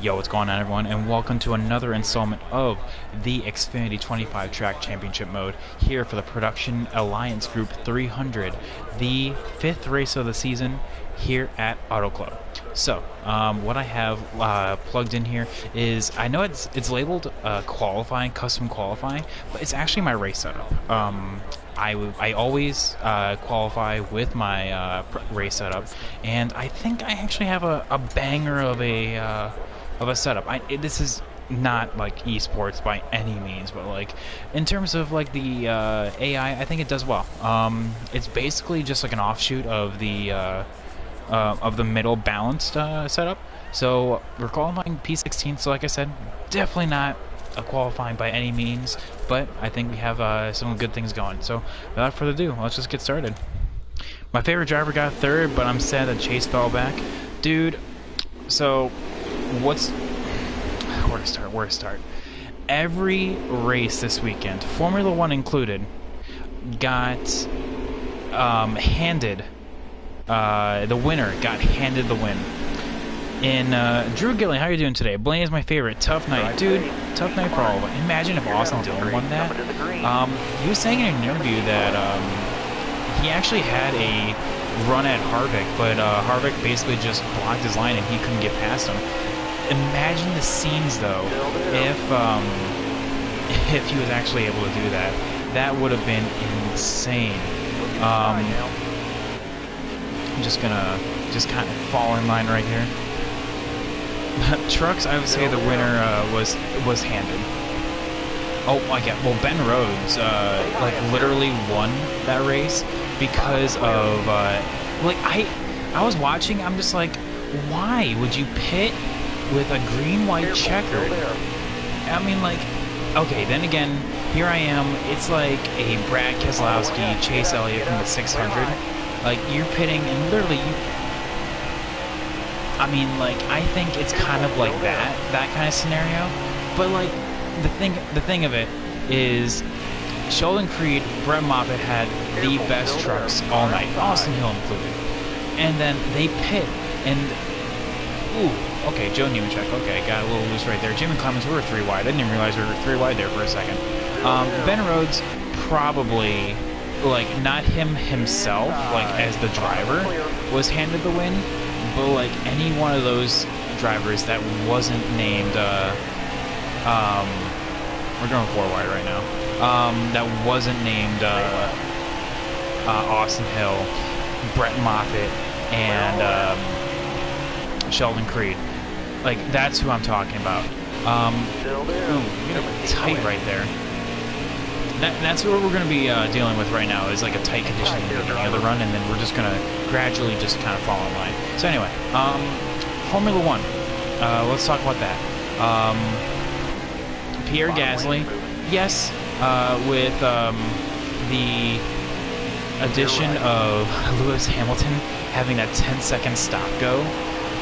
Yo, what's going on, everyone, and welcome to another installment of the Xfinity 25 Track Championship Mode here for the Production Alliance Group 300, the 5th race of the season here at Auto Club. So, what I have plugged in here is, I know it's labeled qualifying, custom qualifying, but it's actually my race setup. I always qualify with my race setup, and I think I actually have a banger of a setup. This is not like esports by any means, but like in terms of like the AI, I think it does well. It's basically just like an offshoot of the middle balanced setup. So we're qualifying P16. So like I said, definitely not a qualifying by any means, but I think we have some good things going. So without further ado, let's just get started. My favorite driver got third, but I'm sad that Chase fell back, dude. So where to start? Every race this weekend, Formula One included, got handed the winner got handed the win. In Drew Gillian, how are you doing today? Blaine is my favorite. Tough night, dude. Tough night for all of us. Imagine if Austin Dillon won that. He was saying in an interview that he actually had a run at Harvick, but Harvick basically just blocked his line and he couldn't get past him. Imagine the scenes, though, if he was actually able to do that. That would have been insane. I'm just gonna kind of fall in line right here. Trucks, I would say the winner was handed. Oh, well, Ben Rhodes like literally won that race because of like I was watching. I'm just like, why would you pit with a green-white checkered? I mean, like, okay, then again, here I am. It's like a Brad Keselowski, Chase Elliott from the 600. Like, you're pitting, and literally, I mean, like, I think it's kind of like that kind of scenario. But like, the thing of it is, Sheldon Creed, Brett Moffitt had the best trucks all night, Austin Hill included. And then they pit, and ooh, okay, Joe Nemechek, okay, got a little loose right there. Jimmy Clemens, we were 3 wide. I didn't even realize we were 3 wide there for a second. Ben Rhodes, probably, like, not himself, like, as the driver, was handed the win, but, like, any one of those drivers that wasn't named, we're going 4 wide right now, that wasn't named, Austin Hill, Brett Moffitt, and, Sheldon Creed. Like, that's who I'm talking about. Ooh, you know, tight right there. That's what we're going to be dealing with right now, is like a tight condition at the beginning of the run, and then we're just going to gradually just kind of fall in line. So anyway, Formula One. Let's talk about that. Pierre Gasly, yes, with the addition of Lewis Hamilton having that 10-second stop go,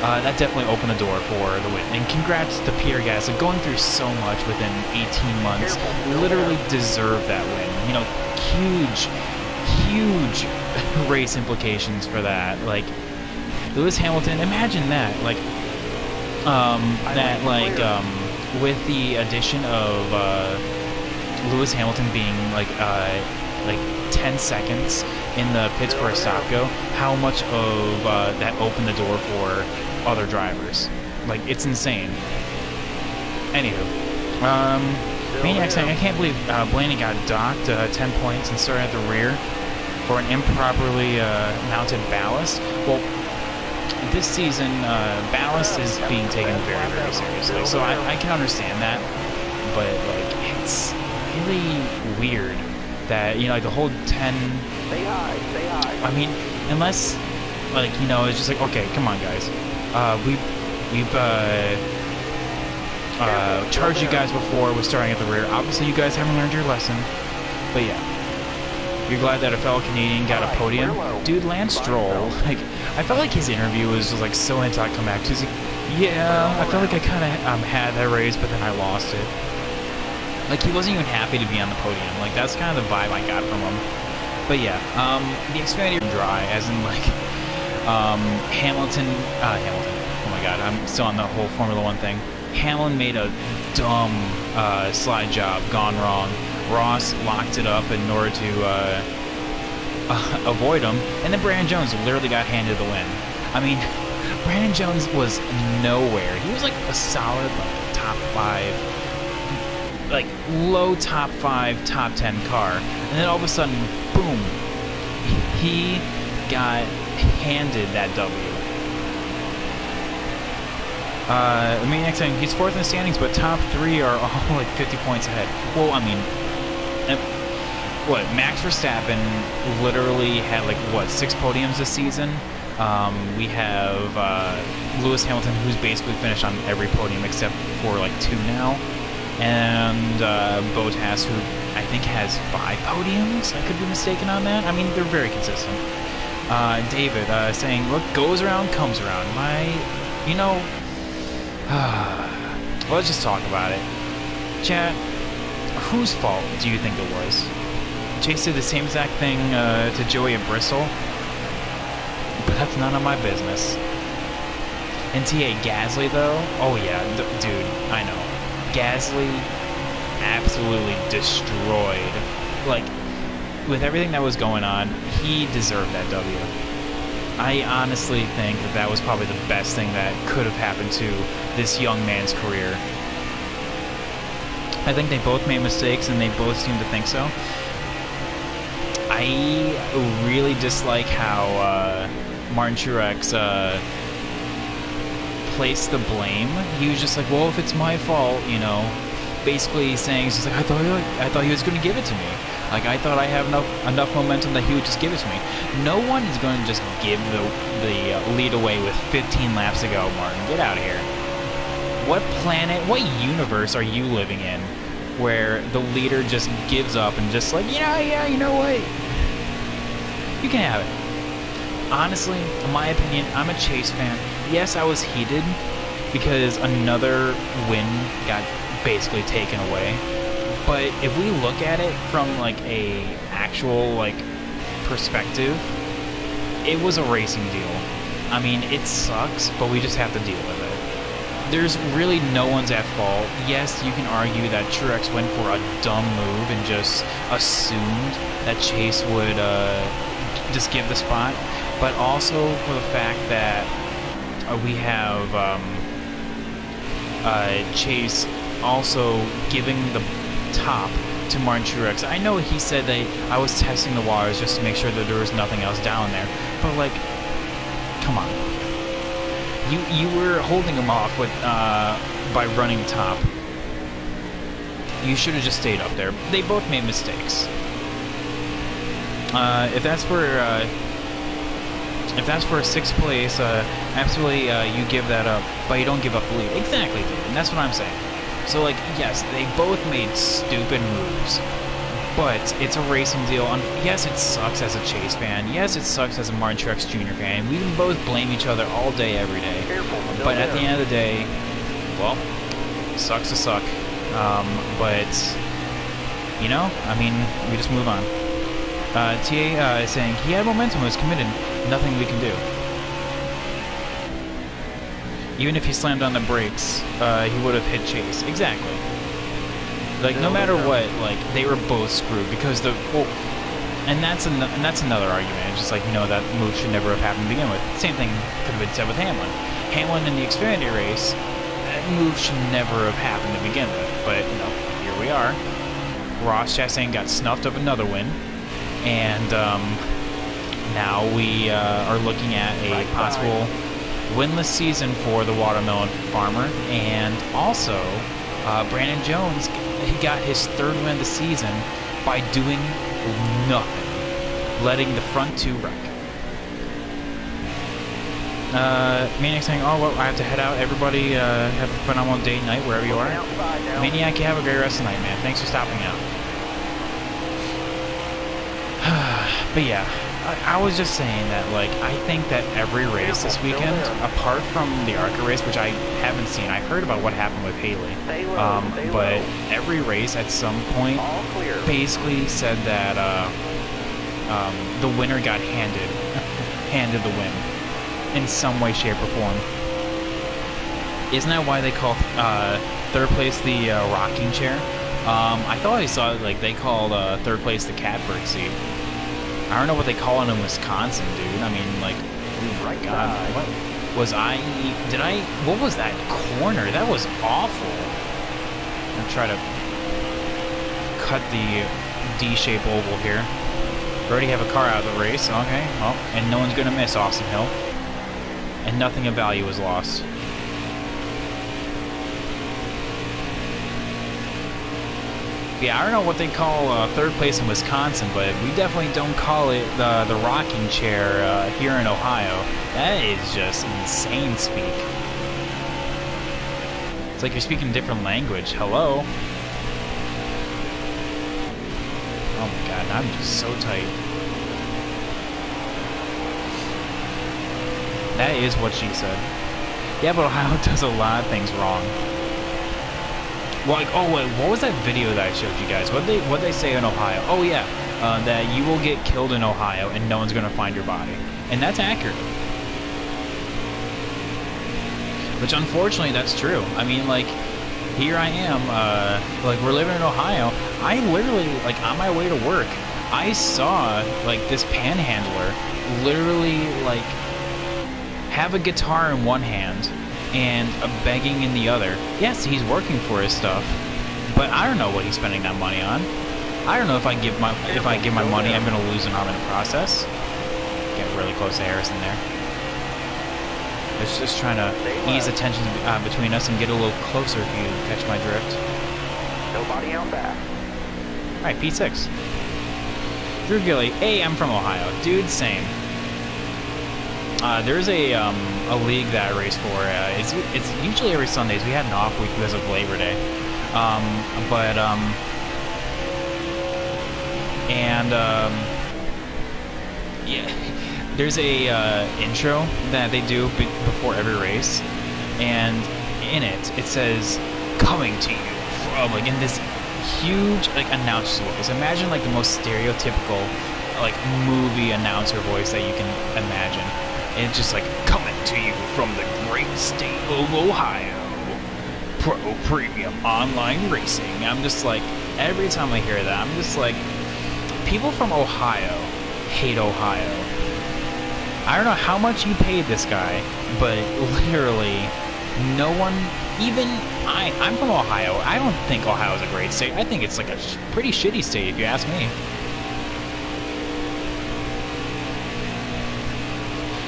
that definitely opened the door for the win. And congrats to Pierre Gasly, going through so much within 18 months. Literally deserved that win. You know, huge race implications for that. Like, Lewis Hamilton, imagine that. Like, with the addition of Lewis Hamilton being like 10 seconds in the pits for a stop go, how much of that opened the door for other drivers. Like, it's insane. Anywho, Maniacs, I can't believe Blaney got docked 10 points and started at the rear for an improperly mounted ballast. Well, this season, ballast is being taken very, very seriously, so I can understand that, but like, it's really weird that, you know, like the whole 10. Stay high. I mean, unless, like, you know, it's just like, okay, come on, guys. We've charged you guys before with starting at the rear. Obviously, you guys haven't learned your lesson, but yeah. You're glad that a fellow Canadian got a podium? Dude, Lance Stroll, like, I felt like his interview was just, like, so anticlimactic. He's like, yeah, I felt like I kind of had that race, but then I lost it. Like, he wasn't even happy to be on the podium. Like, that's kind of the vibe I got from him. But yeah, the Xfinity dry, as in, like, Hamilton, oh my God, I'm still on the whole Formula One thing. Hamlin made a dumb slide job gone wrong. Ross locked it up in order to avoid him, and then Brandon Jones literally got handed the win. I mean, Brandon Jones was nowhere. He was like a solid like, top 5, like low top 5, top 10 car, and then all of a sudden, boom, he got handed that W. I mean, next thing, he's 4th in the standings, but top 3 are all like 50 points ahead. Well, I mean, what, Max Verstappen literally had like, what, 6 podiums this season? We have Lewis Hamilton, who's basically finished on every podium except for like 2 now. And Bottas, who I think has 5 podiums. I could be mistaken on that. I mean, they're very consistent. David saying, "What goes around comes around." You know, let's just talk about it. Chat, whose fault do you think it was? Chase did the same exact thing to Joey at Bristol, but that's none of my business. And TA Gasly, though? Oh yeah, dude, I know. Gasly absolutely destroyed. Like, with everything that was going on, he deserved that W. I honestly think that that was probably the best thing that could have happened to this young man's career. I think they both made mistakes, and they both seem to think so. I really dislike how Martin Truex placed the blame. He was just like, well, if it's my fault, you know, basically saying, he's just like, I thought he was going to give it to me. Like, I thought I have enough momentum that he would just give it to me. No one is going to just give the lead away with 15 laps to go, Martin. Get out of here. What planet, what universe are you living in where the leader just gives up and just like, yeah, you know what? You can have it. Honestly, in my opinion, I'm a Chase fan. Yes, I was heated because another win got basically taken away. But if we look at it from like a actual like perspective, it was a racing deal. I mean, it sucks, but we just have to deal with it. There's really no one's at fault. Yes, you can argue that Truex went for a dumb move and just assumed that Chase would just give the spot, but also for the fact that we have Chase also giving the top to Martin Truex. I know he said that I was testing the waters just to make sure that there was nothing else down there, but like, come on. You were holding him off with by running top. You should have just stayed up there. They both made mistakes. If that's for 6th place, absolutely you give that up, but you don't give up the lead. Exactly, dude, and that's what I'm saying. So, like, yes, they both made stupid moves, but it's a racing deal. Yes, it sucks as a Chase fan. Yes, it sucks as a Martin Truex Jr. fan. We can both blame each other all day, every day. But at the end of the day, well, sucks to suck. But, you know, I mean, we just move on. TA is saying, he had momentum, was committed, nothing we can do. Even if he slammed on the brakes, he would have hit Chase. Exactly. Like, no matter what, like, they were both screwed because and that's another argument. It's just like, no, that move should never have happened to begin with. Same thing could have been said with Hamlin. Hamlin in the Xfinity race, that move should never have happened to begin with. But, you know, here we are. Ross Chastain got snuffed of another win. And now we are looking at a possible winless season for the watermelon farmer. And also, Brandon Jones, he got his 3rd win of the season by doing nothing, letting the front 2 wreck. Maniac saying, oh, well, I have to head out. Everybody have a phenomenal day and night wherever you are. Maniac, you have a great rest of the night, man. Thanks for stopping out. But yeah, I was just saying that, like, I think that every race this weekend, apart from the ARCA race, which I haven't seen, I heard about what happened with Haley, but every race at some point basically said that the winner got handed the win in some way, shape, or form. Isn't that why they call third place the rocking chair? I thought I saw like they called third place the catbird seat. I don't know what they call it in Wisconsin, dude. I mean, like, oh my God, what was I? Did I? What was that corner? That was awful. I'm gonna try to cut the D-shaped oval here. We already have a car out of the race. Okay, well, and no one's gonna miss Austin Hill, and nothing of value was lost. Yeah, I don't know what they call third place in Wisconsin, but we definitely don't call it the rocking chair here in Ohio. That is just insane speak. It's like you're speaking a different language. Hello? Oh my God, I'm just so tight. That is what she said. Yeah, but Ohio does a lot of things wrong. Well, like, oh wait, what was that video that I showed you guys? What they say in Ohio? Oh yeah, that you will get killed in Ohio and no one's gonna find your body, and that's accurate. Which unfortunately, that's true. I mean, like, here I am, like we're living in Ohio. I literally, like, on my way to work, I saw like this panhandler literally like have a guitar in one hand and a begging in the other. Yes, he's working for his stuff, but I don't know what he's spending that money on. I don't know if I give my money, I'm gonna lose an arm in the process. Get really close to Harrison there. It's just trying to ease the tension between us and get a little closer if you catch my drift. Nobody out back. All right, P6. Drew Gilly. Hey, I'm from Ohio, dude. Same. There's a league that I race for. It's usually every Sundays. We had an off week because of Labor Day, yeah. There's a intro that they do before every race, and in it says "coming to you from," like in this huge like announcer's voice. Imagine like the most stereotypical like movie announcer voice that you can imagine. And it's just like, coming to you from the great state of Ohio, Pro Premium Online Racing. I'm just like, every time I hear that, I'm just like, people from Ohio hate Ohio. I don't know how much you paid this guy, but literally, no one, even I'm from Ohio. I don't think Ohio is a great state. I think it's like a pretty shitty state, if you ask me.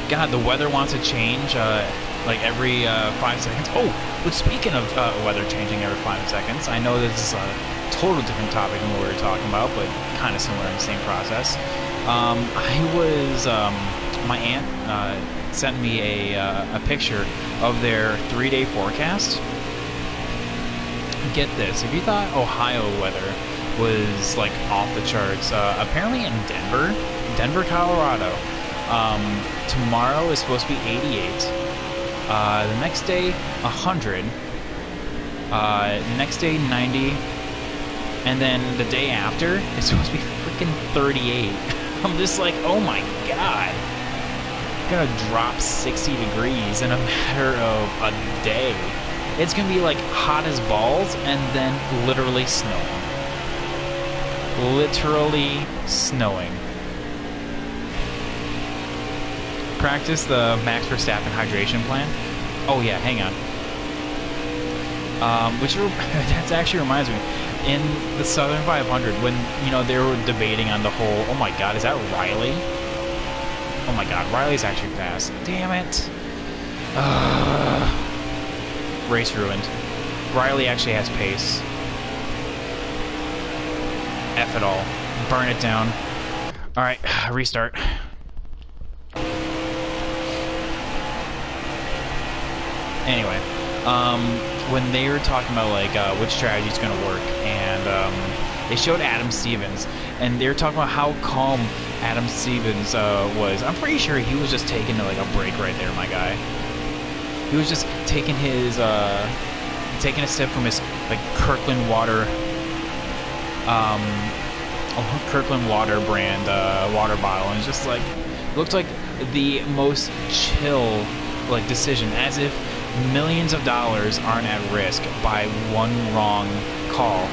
God, the weather wants to change like every 5 seconds. Oh, but speaking of weather changing every 5 seconds, I know this is a total different topic than what we were talking about, but kind of similar in the same process. My aunt sent me a picture of their 3-day forecast. Get this, if you thought Ohio weather was like off the charts, apparently in Denver, Colorado, tomorrow is supposed to be 88. The next day, 100. Next day, 90. And then the day after, it's supposed to be freaking 38. I'm just like, oh my God. It's gonna drop 60 degrees in a matter of a day. It's gonna be like hot as balls and then literally snowing. Literally snowing. Practice the Max Verstappen hydration plan. Oh yeah, hang on. That actually reminds me, in the Southern 500, when they were debating on the whole, oh my God, is that Riley? Oh my God, Riley's actually fast. Damn it! Race ruined. Riley actually has pace. F it all. Burn it down. All right, restart. Anyway, when they were talking about like which strategy is going to work, and they showed Adam Stevens, and they were talking about how calm Adam Stevens was. I'm pretty sure he was just taking like a break right there, my guy. He was just taking his taking a sip from his like Kirkland water brand water bottle, and it's just like looked like the most chill like decision, as if millions of dollars aren't at risk by one wrong call.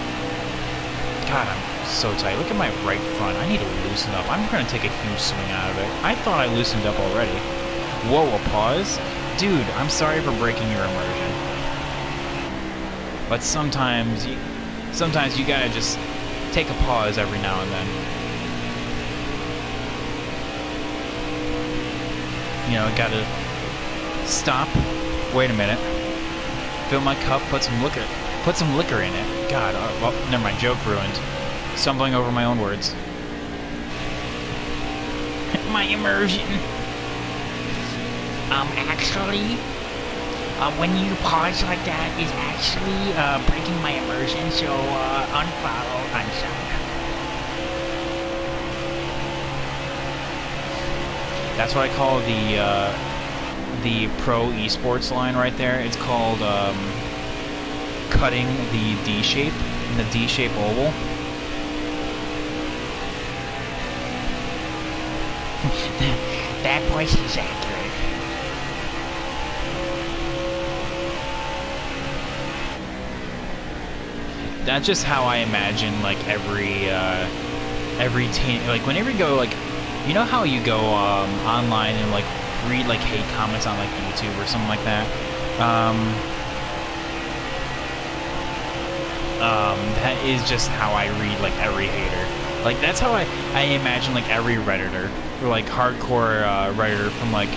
God, I'm so tight. Look at my right front. I need to loosen up. I'm going to take a huge swing out of it. I thought I loosened up already. Whoa, a pause? Dude, I'm sorry for breaking your immersion. But sometimes you gotta just take a pause every now and then. You know, gotta stop. Wait a minute. Fill my cup. Put some liquor in it. God. Well, never mind. Joke ruined. Stumbling over my own words. My immersion. Actually, when you pause like that, is actually breaking my immersion. So unfollow, unsub. That's what I call the pro esports line right there. It's called cutting the D shape in the D shape oval. That voice is accurate. That's just how I imagine like every team, like whenever you go, like, you know how you go online and like read like hate comments on like YouTube or something like that. That is just how I read like every hater. Like that's how I imagine like every Redditor or like hardcore Redditor from like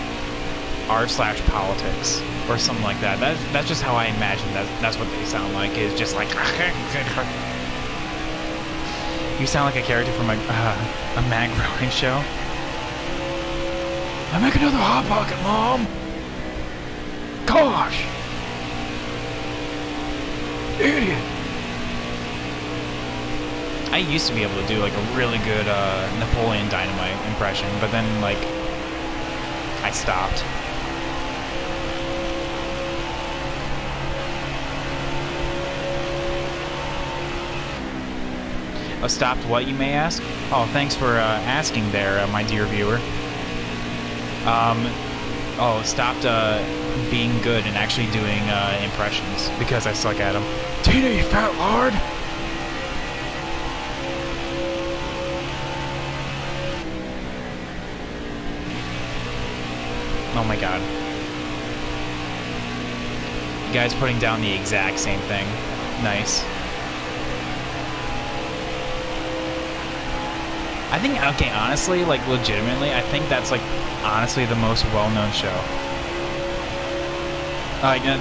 r/politics or something like that. That's just how I imagine that's what they sound like. Is just like you sound like a character from a Mag Rowing show. I make another hot pocket, Mom. Gosh, idiot. I used to be able to do like a really good Napoleon Dynamite impression, but then like I stopped. Stopped what, you may ask? Oh, thanks for asking there, my dear viewer. Stopped being good and actually doing impressions because I suck at them. Tina, you fat lard! Oh my god. You guys putting down the exact same thing. Nice. I think, okay, honestly, like, legitimately, I think that's, like, honestly the most well-known show.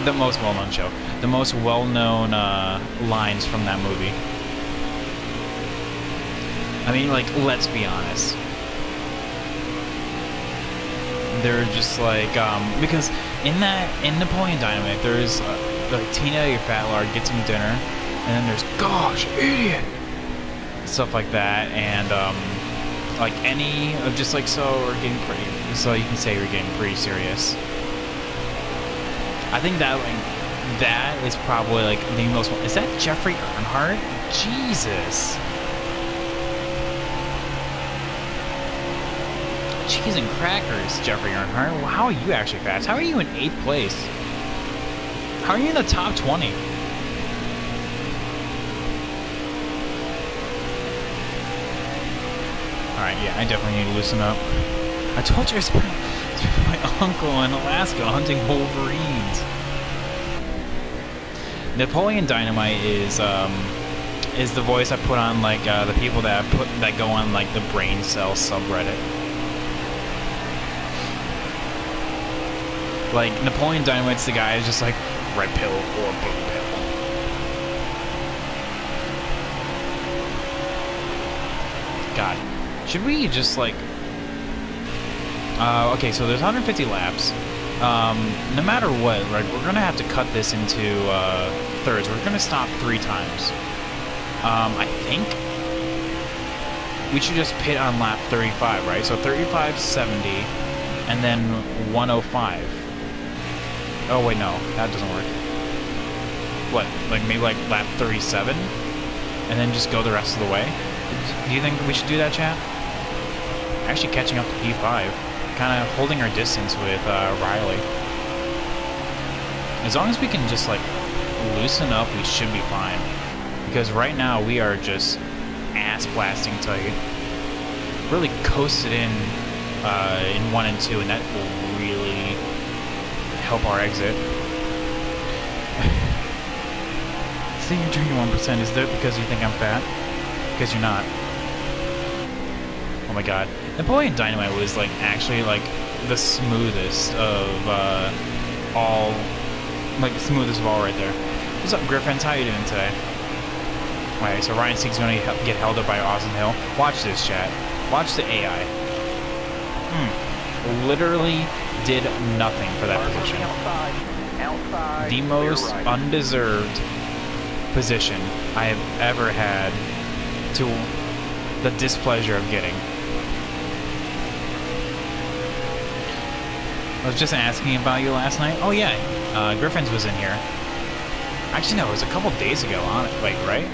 The most well-known show. The most well-known, lines from that movie. I mean, like, let's be honest. They're just, like, because in Napoleon Dynamite, there's, like, Tina, your fat lard, get some dinner, and then there's, gosh, idiot! Stuff like that, and, like any of just like, so we're getting pretty, so you can say we're getting pretty serious. I think that like that is probably like the most. Is that Jeffrey Earnhardt? Jesus. Cheese and crackers, Jeffrey Earnhardt. Well, how are you actually fast? How are you in 8th place? How are you in the top 20? Alright, yeah, I definitely need to loosen up. I told you I spent my uncle in Alaska hunting wolverines. Napoleon Dynamite is the voice I put on like the people that go on like the brain cell subreddit. Like Napoleon Dynamite's the guy who's just like red pill or blue pill. God. Should we just, like... okay, so there's 150 laps. No matter what, right, we're going to have to cut this into thirds. We're going to stop 3 times. I think we should just pit on lap 35, right? So 35, 70, and then 105. Oh, wait, no. That doesn't work. What? Like, maybe, like, lap 37? And then just go the rest of the way? Do you think we should do that, chat? Actually catching up to P5. Kind of holding our distance with Riley. As long as we can just like loosen up, we should be fine. Because right now we are just ass blasting tight. Really coasted in 1 and 2, and that will really help our exit. See, you're drinking 1%. Is that because you think I'm fat? Because you're not. Oh my god. Napoleon Dynamite was like actually like the smoothest of all, like the smoothest of all right there. What's up, Griffins? How you doing today? Alright, so Ryan Sieg's gonna get held up by Austin Hill. Watch this, chat. Watch the AI. Literally did nothing for that position. The most undeserved position I have ever had to the displeasure of getting. I was just asking about you last night. Oh yeah, Griffin's was in here. Actually, no, it was a couple days ago, like, right?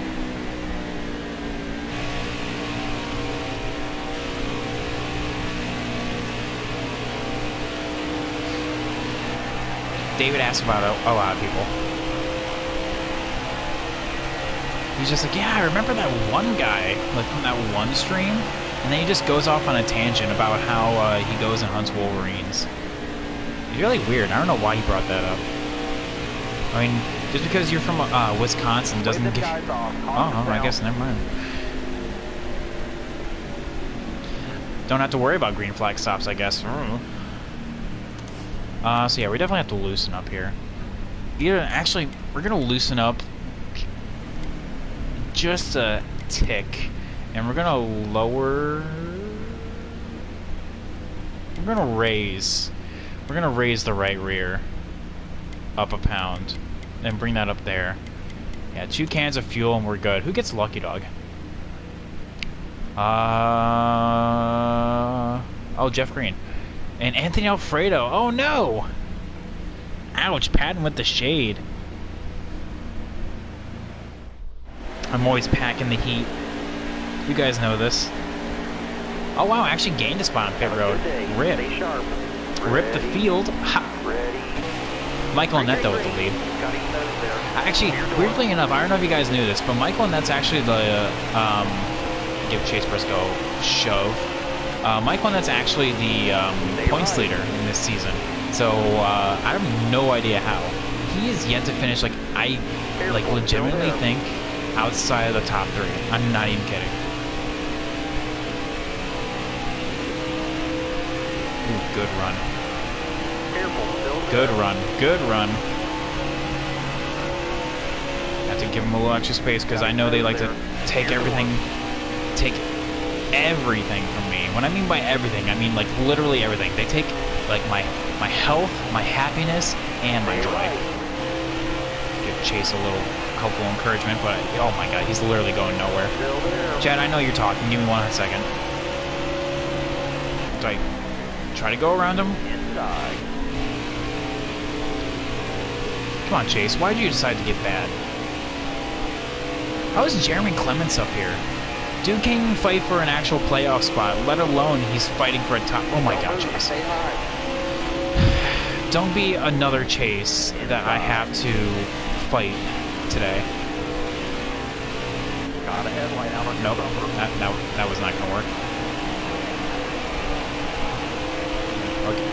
David asked about a lot of people. He's just like, yeah, I remember that one guy, like from that one stream, and then he just goes off on a tangent about how he goes and hunts wolverines. It's really weird. I don't know why he brought that up. I mean, just because you're from Wisconsin doesn't give... Oh, I guess, never mind. Don't have to worry about green flag stops, I guess. So yeah, we definitely have to loosen up here. Actually, we're gonna loosen up just a tick, and we're gonna lower. We're gonna raise the right rear up a pound, and bring that up there. Yeah, 2 cans of fuel, and we're good. Who gets Lucky Dog? Oh, Jeff Green. And Anthony Alfredo. Oh no! Ouch, Patton with the shade. I'm always packing the heat. You guys know this. Oh wow, I actually gained a spot on pit road. Rip. Rip the field. Ha! Michael Neto with the lead. Actually, weirdly enough, I don't know if you guys knew this, but Michael Net's actually the, give Chase Briscoe a shove. Michael Net's actually the points leader in this season, so I have no idea how. He is yet to finish, like, I legitimately think outside of the top 3. I'm not even kidding. Ooh, good run. Good run. Good run. Have to give him a little extra space because I know they like to take everything from me. When I mean by everything, I mean like literally everything. They take like my health, my happiness, and my joy. Give Chase a little helpful encouragement, but oh my god, he's literally going nowhere. Chad, I know you're talking. Give me 1 second. Do I try to go around him? Come on, Chase. Why did you decide to get bad? How is Jeremy Clements up here? Dude can't even fight for an actual playoff spot, let alone he's fighting for a top... Oh my god, Chase. Don't be another Chase that I have to fight today. Nope, that was not gonna work. Okay.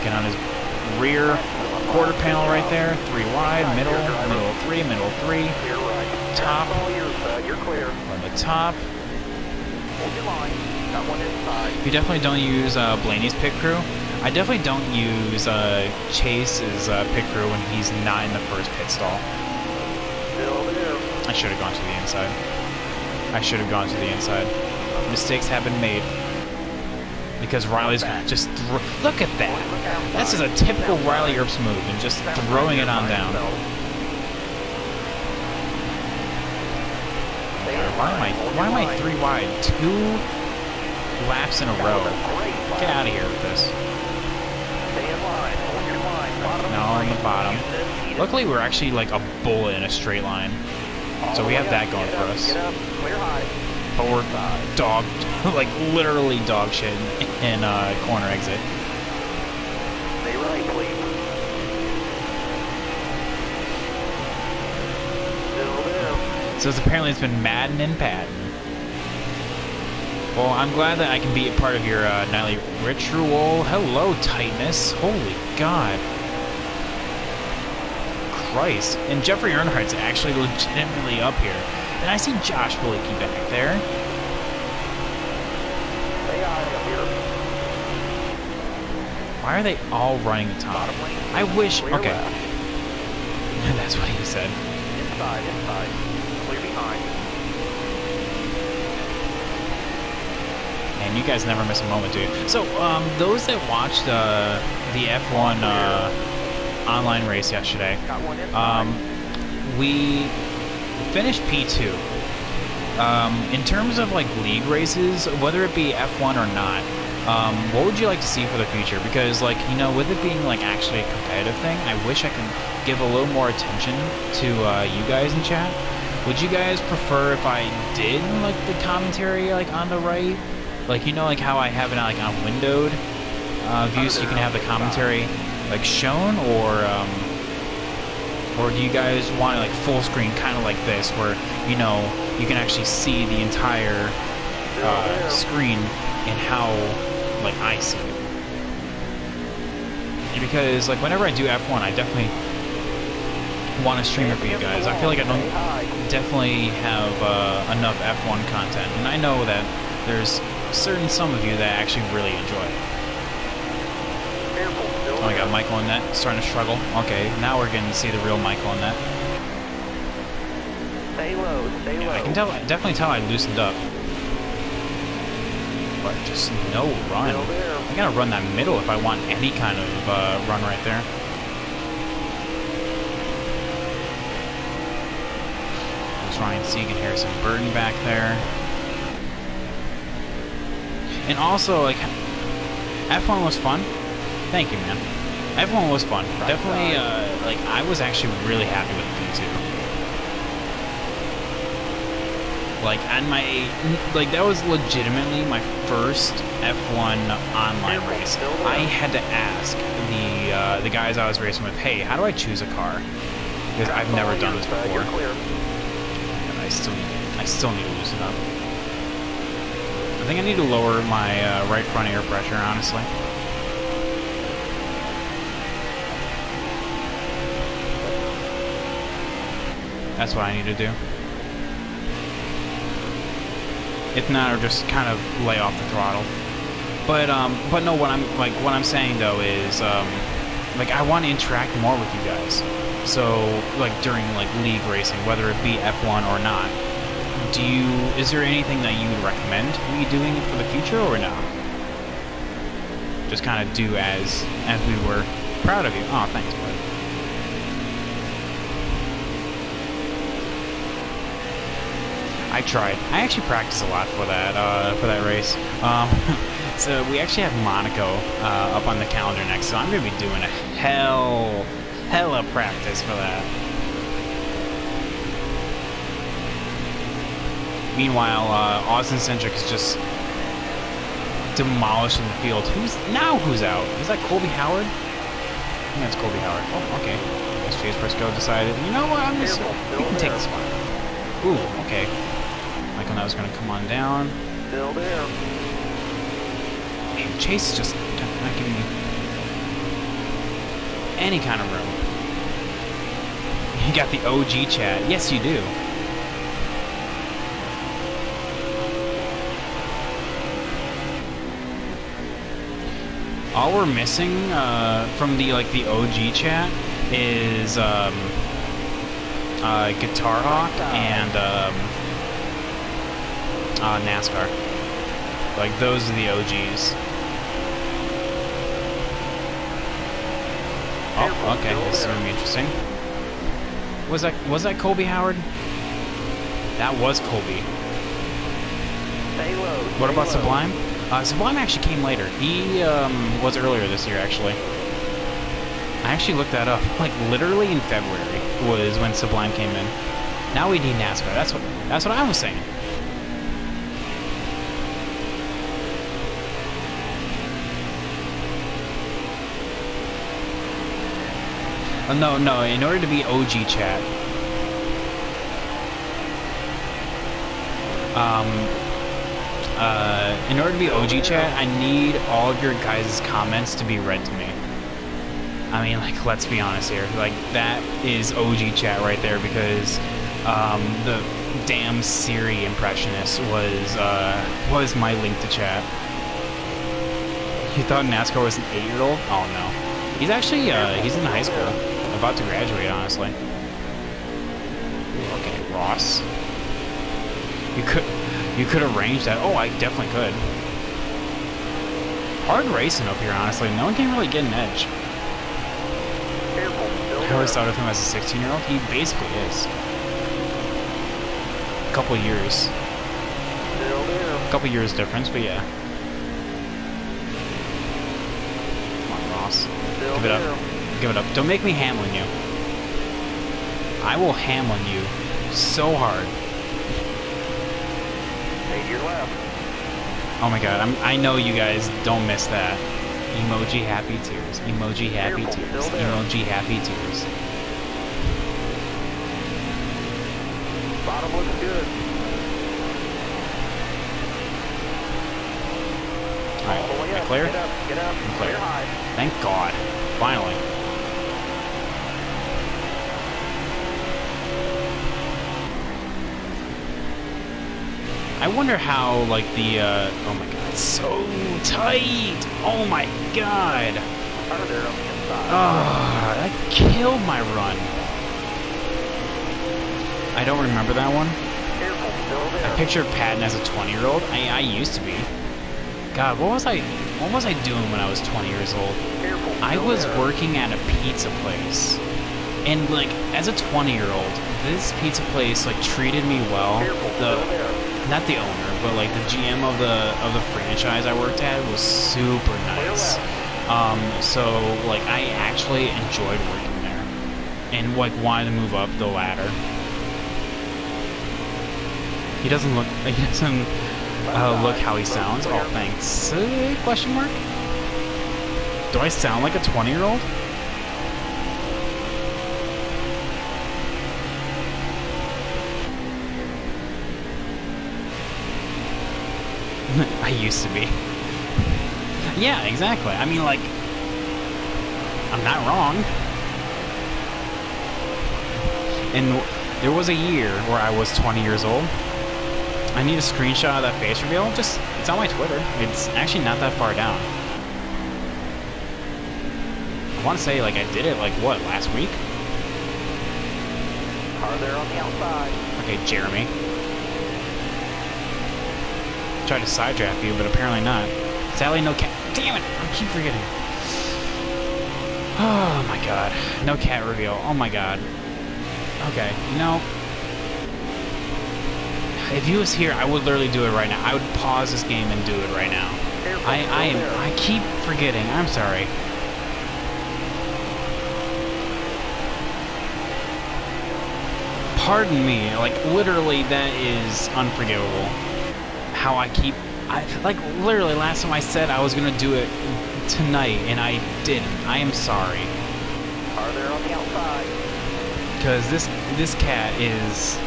Get on his rear quarter panel right there. 3 wide, middle 3, middle 3. Top. On the top. You definitely don't use Blaney's pit crew. I definitely don't use Chase's pit crew when he's not in the first pit stall. I should have gone to the inside. Mistakes have been made. Because Riley's just look at that. That's just a typical Riley Earps move, and just throwing it on down. Why am I 3 wide? 2 laps in a row. Get out of here with this. Now on the bottom. Luckily, we're actually like a bullet in a straight line, so we have that going for us. But we're like literally dog shit in corner exit. So apparently it's been Madden and Patton. Well, I'm glad that I can be a part of your nightly ritual. Hello, Tightness. Holy God. Christ. And Jeffrey Earnhardt's actually legitimately up here. And I see Josh Willicke back there. Stay high up here. Why are they all running the top? I wish... Okay. That's what he said. Inside. Clear behind. And you guys never miss a moment, dude. So, those that watched the F1 online race yesterday, Got one inside. we finished P2. In terms of like league races, whether it be F1 or not, what would you like to see for the future? Because, like, you know, with it being like actually a competitive thing, I wish I could give a little more attention to you guys in chat. Would you guys prefer if I did like the commentary like on the right, like, you know, like how I have it like on windowed view, so you can have the commentary like shown, or do you guys want it like full screen, kind of like this, where, you know, you can actually see the entire screen and how like I see it? Because like whenever I do F1, I definitely want to stream it for you guys. I feel like I don't definitely have enough F1 content, and I know that there's some of you that actually really enjoy it. Oh, I got Michael in that, starting to struggle. Okay, now we're getting to see the real Michael in that. Stay low. Yeah, I can definitely tell I loosened up. But just no run. I gotta run that middle if I want any kind of run right there. There's Ryan Segan, Harrison Burton back there. And also, like, F1 was fun. Thank you, man. F1 was fun. Definitely, like, I was actually really happy with P2. Like, and like, that was legitimately my first F1 online race. I had to ask the guys I was racing with, hey, how do I choose a car? Because I've never done this before. And I still need to loosen up. I think I need to lower my right front air pressure, honestly. That's what I need to do. If not, or just kind of lay off the throttle. But no, what I'm saying though is, like, I want to interact more with you guys. So, like, during like league racing, whether it be F1 or not, is there anything that you would recommend me doing for the future, or no? Just kind of do as we were. Proud of you. Oh, thanks, bud. I tried. I actually practiced a lot for that race. So we actually have Monaco up on the calendar next, so I'm gonna be doing a hella practice for that. Meanwhile, Austin Centric is just demolishing the field. Who's out? Is that Colby Howard? I think that's Colby Howard. Oh, okay. I guess Chase Briscoe decided, you know what? You can take this one. Ooh, okay. Michael now is going to come on down. Still there. Man, Chase is just not giving me any kind of room. You got the OG chat. Yes, you do. All we're missing from the OG chat is Guitar Hawk and NASCAR. Like, those are the OGs. Oh, okay, this is gonna be interesting. Was that Colby Howard? That was Colby. Stay low. What about Sublime? Sublime actually came later. He was earlier this year, actually. I actually looked that up. Like, literally in February was when Sublime came in. Now we need NASCAR. That's what I was saying. No. In order to be OG chat, In order to be OG chat, I need all of your guys' comments to be read to me. I mean, like, let's be honest here. Like, that is OG chat right there because the damn Siri impressionist was my link to chat. You thought NASCAR was an 8-year-old? Oh no, he's actually he's in high school, about to graduate. Honestly. Okay, Ross. You could arrange that. Oh, I definitely could. Hard racing up here, honestly. No one can really get an edge. I always thought of him as a 16-year-old. He basically is. Couple years. Couple years difference, but yeah. Come on, Ross. Give it up. Give it up. Don't make me Hamlin you. I will Hamlin you so hard. Your left. Oh my god, I know you guys don't miss that. Emoji happy tears. Emoji happy tears. Emoji happy tears. Bottom looks good. Alright, All the way am I up. clear? Get up. I'm clear. Clear high. Thank God. Finally. I wonder how, like, the, oh my god, it's so tight! Oh my god! Under there on the inside. Oh, that killed my run. I don't remember that one. Careful, still there. I pictured Patton as a 20-year-old. I used to be. God, what was I doing when I was 20 years old? Careful, I still was there. working at a pizza place. And, like, as a 20-year-old, this pizza place, like, treated me well. Careful, still there. Not the owner, but like the GM of the franchise I worked at was super nice. So like I actually enjoyed working there, and like wanted to move up the ladder. He doesn't look how he sounds. Oh, thanks. Question mark? Do I sound like a 20-year-old? I used to be. Yeah, exactly. I mean, like, I'm not wrong. And there was a year where I was 20 years old. I need a screenshot of that face reveal. It's on my Twitter. It's actually not that far down. I want to say, like, I did it, like, what, last week? Car there on the outside. Okay, Jeremy. Tried to side draft you, but apparently not. Sadly, no cat. Damn it! I keep forgetting. Oh my god. No cat reveal. Oh my god. Okay, you know, if he was here, I would literally do it right now. I would pause this game and do it right now. I keep forgetting. I'm sorry. Pardon me. Like, literally, that is unforgivable. How like, literally, last time I said I was gonna do it tonight, and I didn't. I am sorry. Car there on the outside. Because this cat is...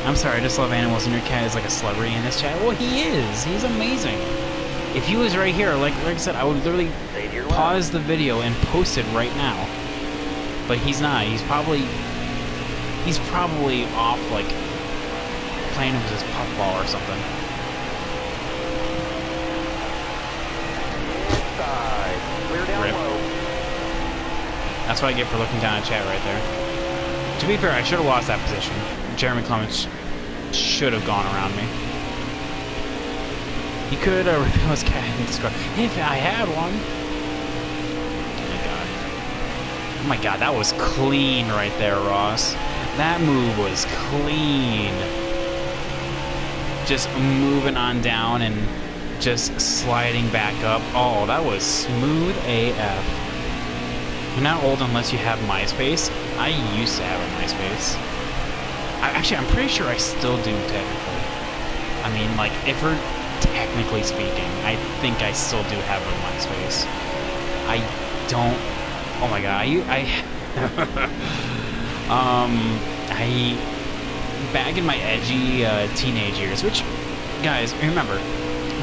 I'm sorry, I just love animals, and your cat is like a celebrity in this chat. Well, he is. He's amazing. If he was right here, like I said, I would literally pause the video and post it right now. But he's not. He's probably off, like, playing with his puffball or something. Clear down Rip. low. That's what I get for looking down at chat right there. To be fair, I should have lost that position. Jeremy Clements should have gone around me. He could reveal his cat in Discord if I had one. Oh my god, that was clean right there, Ross. That move was clean. Just moving on down and just sliding back up. Oh, that was smooth AF. You're not old unless you have MySpace. I used to have a MySpace. I'm pretty sure I still do, technically. I mean, like, if we're technically speaking, I think I still do have a MySpace. I don't... Oh my god, back in my edgy teenage years, which guys, remember,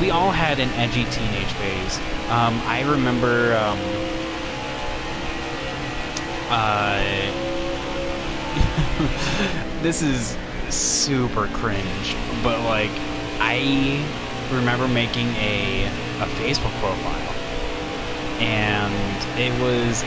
we all had an edgy teenage phase. I remember, this is super cringe, but like, I remember making a Facebook profile, and it was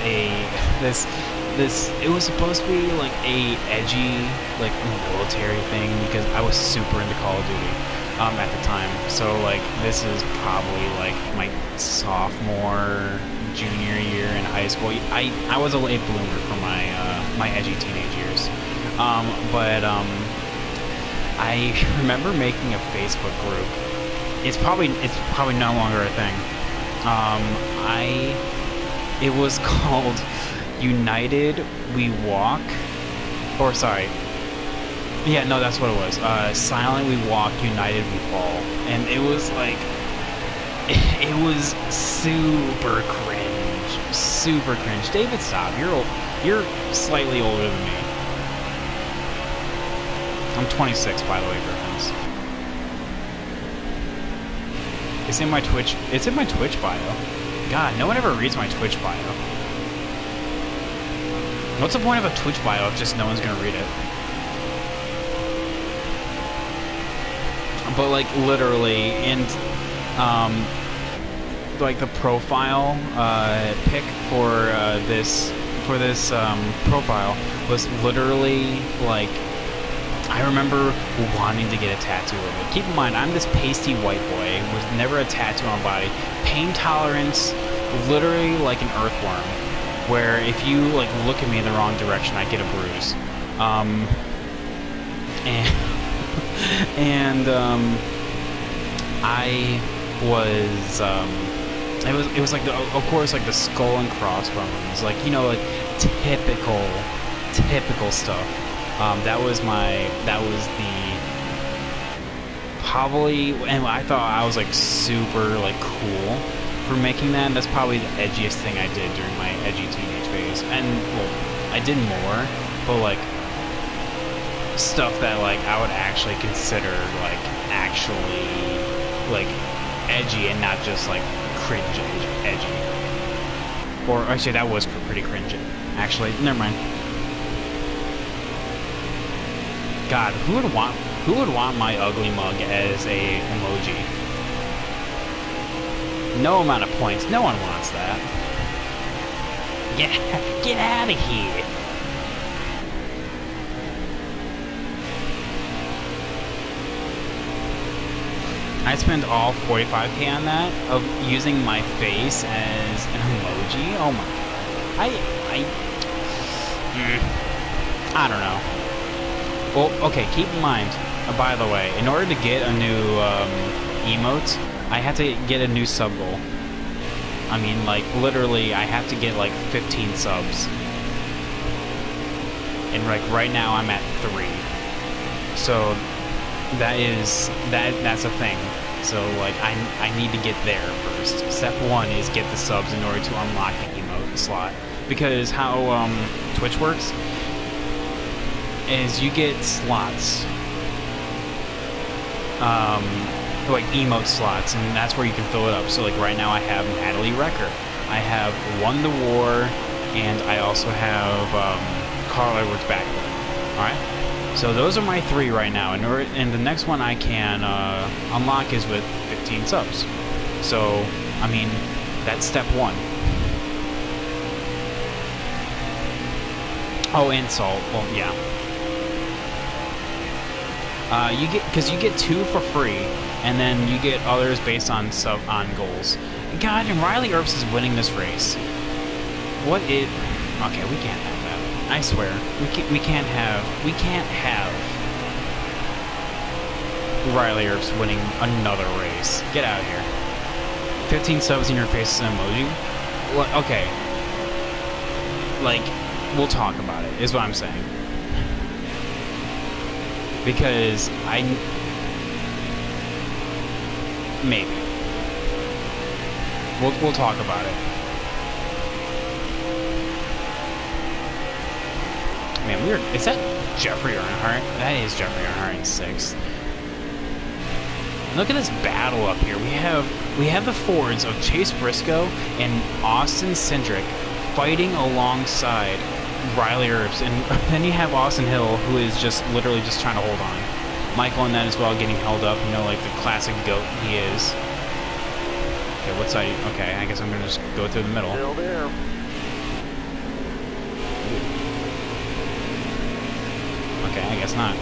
it was supposed to be like a edgy, like, military thing, because I was super into Call of Duty at the time. So like, this is probably like my sophomore, junior year in high school. I was a late bloomer for my my edgy teenage years. I remember making a Facebook group. It's probably no longer a thing. It was called United We Walk, or sorry, yeah, no, that's what it was. Silent We Walk, United We Fall, and it was like, it was super cringe. David, stop. You're slightly older than me. I'm 26, by the way, Griffins. It's in my Twitch bio. God, no one ever reads my Twitch bio. What's the point of a Twitch bio if just no one's gonna read it? But like, literally, and like, the profile pic for this profile was literally like, I remember wanting to get a tattoo of it. Keep in mind, I'm this pasty white boy with never a tattoo on body. Pain tolerance, literally like an earthworm, where if you like look at me in the wrong direction, I get a bruise. I was it was like of course, like the skull and crossbones, like, you know, like typical stuff. That was the probably, and I thought I was like super like cool for making that. And that's probably the edgiest thing I did during my edgy teenage phase. And well, I did more, but like stuff that like I would actually consider like actually like edgy, and not just like cringe edgy. Or actually, that was pretty cringe. Actually, never mind. God, who would want my ugly mug as a emoji? No amount of points. No one wants that. Get out of here. I spent all 45k on that, of using my face as an emoji. Oh my god. I don't know. Well, okay, keep in mind, by the way, in order to get a new emote, I have to get a new sub goal. I mean, like, literally, I have to get like 15 subs. And like right now I'm at 3. So that's a thing. So like I need to get there first. Step 1 is get the subs in order to unlock the emote slot. Because how Twitch works is you get slots, like emote slots, and that's where you can fill it up. So like right now I have Natalie Wrecker, I have Won the War, and I also have Carl Edwards Backward. Alright? So those are my 3 right now, and the next one I can unlock is with 15 subs. So, I mean, that's step 1. Oh, and salt. Well, yeah. You get 2 for free, and then you get others based on goals. God, and Riley Earps is winning this race. What it? Okay, we can't have that. I swear, we can't have Riley Earps winning another race. Get out of here. 15 subs in your face is an emoji. Well, okay. Like, we'll talk about it, is what I'm saying. Because maybe. We'll talk about it. Man, weird. Is that Jeffrey Earnhardt? That is Jeffrey Earnhardt in 6th. And look at this battle up here. We have the Fords of Chase Briscoe and Austin Cindric fighting alongside Riley Herbst, and then you have Austin Hill, who is just literally just trying to hold on. Michael in that as well, getting held up, you know, like the classic GOAT he is. Okay, what side? Okay, I guess I'm gonna just go through the middle. Still there. Okay, I guess not.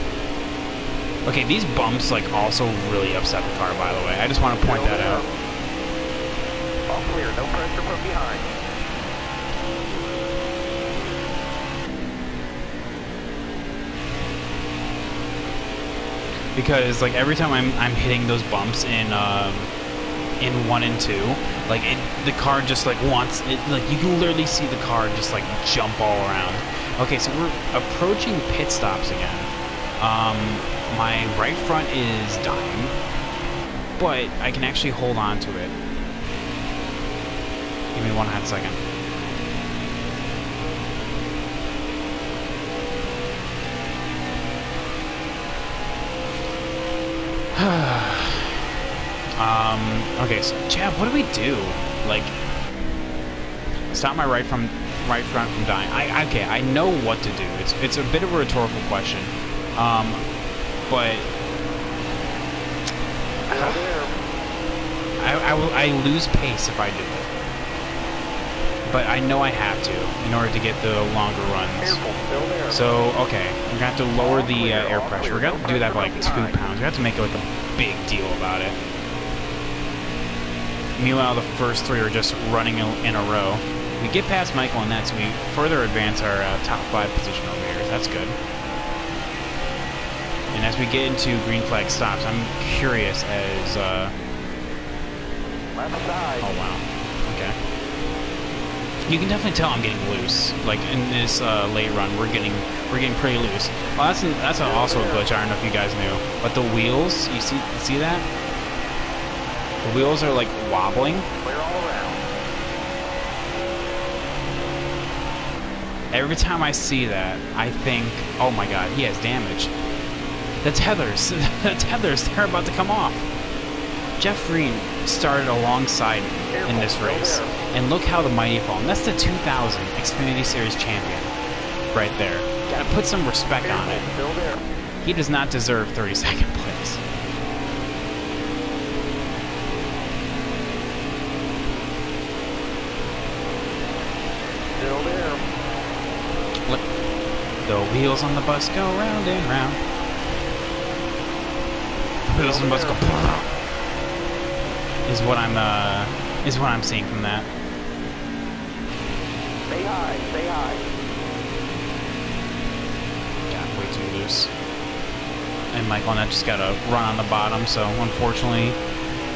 Okay, these bumps like also really upset the car, by the way. I just want to point that out. All clear, no pressure from behind. Because like every time I'm hitting those bumps in 1 and 2, like the car just like wants it, like you can literally see the car just like jump all around. Okay, so we're approaching pit stops again. My right front is dying, but I can actually hold on to it. Give me 1 second. Okay, so Chad, what do we do? Like, stop my right front from dying. Okay, I know what to do. It's a bit of a rhetorical question, but I lose pace if I do it. But I know I have to in order to get the longer runs. So okay, we're gonna have to lower the air pressure. We're gonna do that by like 2 pounds. We have to make it like a big deal about it. Meanwhile, the first 3 are just running in a row. We get past Michael and that, so we further advance our top 5 position over here. That's good. And as we get into green flag stops, I'm curious as Left side. oh wow, okay. You can definitely tell I'm getting loose. Like in this late run, we're getting pretty loose. Well, that's also a glitch. I don't know if you guys knew, but the wheels, you see that? The wheels are like wobbling. Clear all around. Every time I see that, I think, oh my god, he has damage. The tethers, they're about to come off. Jeff Reed started alongside in this race, and look how the mighty fallen. That's the 2000 Xfinity Series champion right there. Gotta put some respect on it. Still there. He does not deserve 32nd place. Still there. Look, the wheels on the bus go round and round. The wheels on the bus go is what I'm seeing from that. Stay high, stay high. Got way too loose. And Michael and I just gotta run on the bottom, so unfortunately,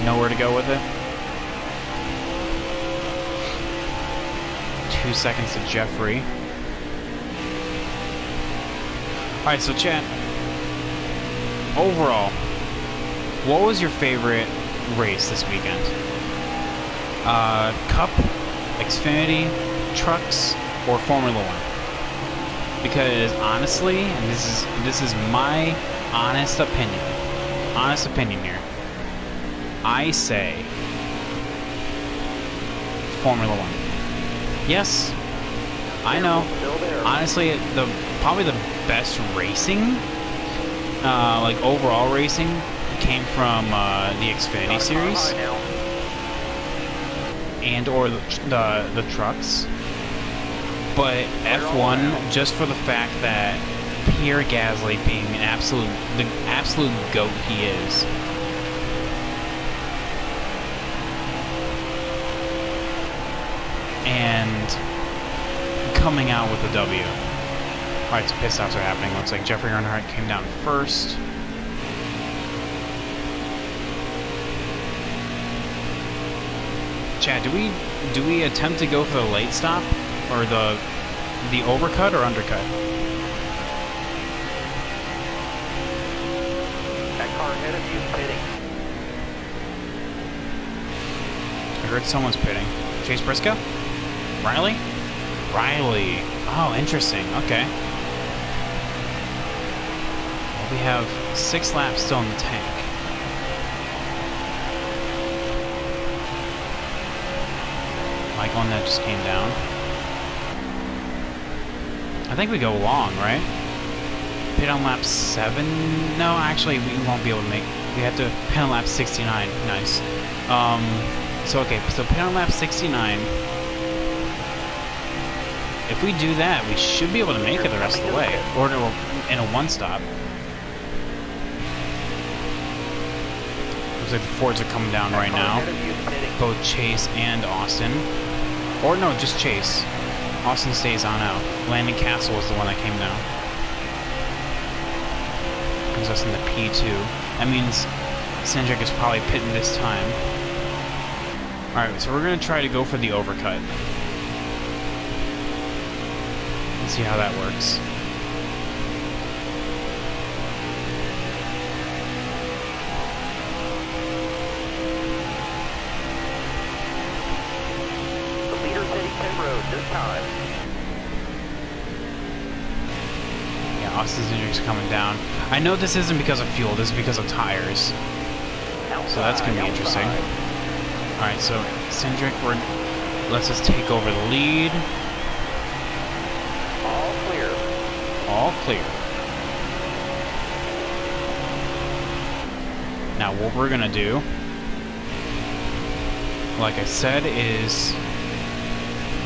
nowhere to go with it. 2 seconds to Jeffrey. Alright, so chat. Overall, what was your favorite race this weekend? Cup, Xfinity, trucks, or Formula One? Because honestly, and this is my honest opinion here, I say Formula One. Yes, I know. Honestly, probably the best racing, like overall racing, came from the Xfinity series and or the trucks. But F1, just for the fact that Pierre Gasly being the absolute GOAT he is. And coming out with a W. Alright, so pit stops are happening. Looks like Jeffrey Earnhardt came down first. Chad, do we attempt to go for the late stop? Or the overcut or undercut? That car ahead of you is pitting. I heard someone's pitting. Chase Briscoe? Riley? Riley. Oh, interesting. Okay. Well, we have 6 laps still in the tank. cyclone that just came down. I think we go long, right? Pit on lap 7? No, actually, we won't be able to make... We have to pit on lap 69. Nice. So pit on lap 69. If we do that, we should be able to make it the rest of the way. Or in a one-stop. Looks like the Fords are coming down right now. Both Chase and Austin. Or no, just Chase. Austin stays on out. Landon Castle was the one that came down. Brings us in the P2. That means Cindric is probably pitting this time. Alright, so we're going to try to go for the overcut. Let's see how that works. The leader's hitting pit road this time. Yeah, Austin Cindric's coming down. I know this isn't because of fuel, this is because of tires. So that's going to be interesting. Alright, so Cindric lets us take over the lead. All clear. All clear. Now what we're going to do, like I said, is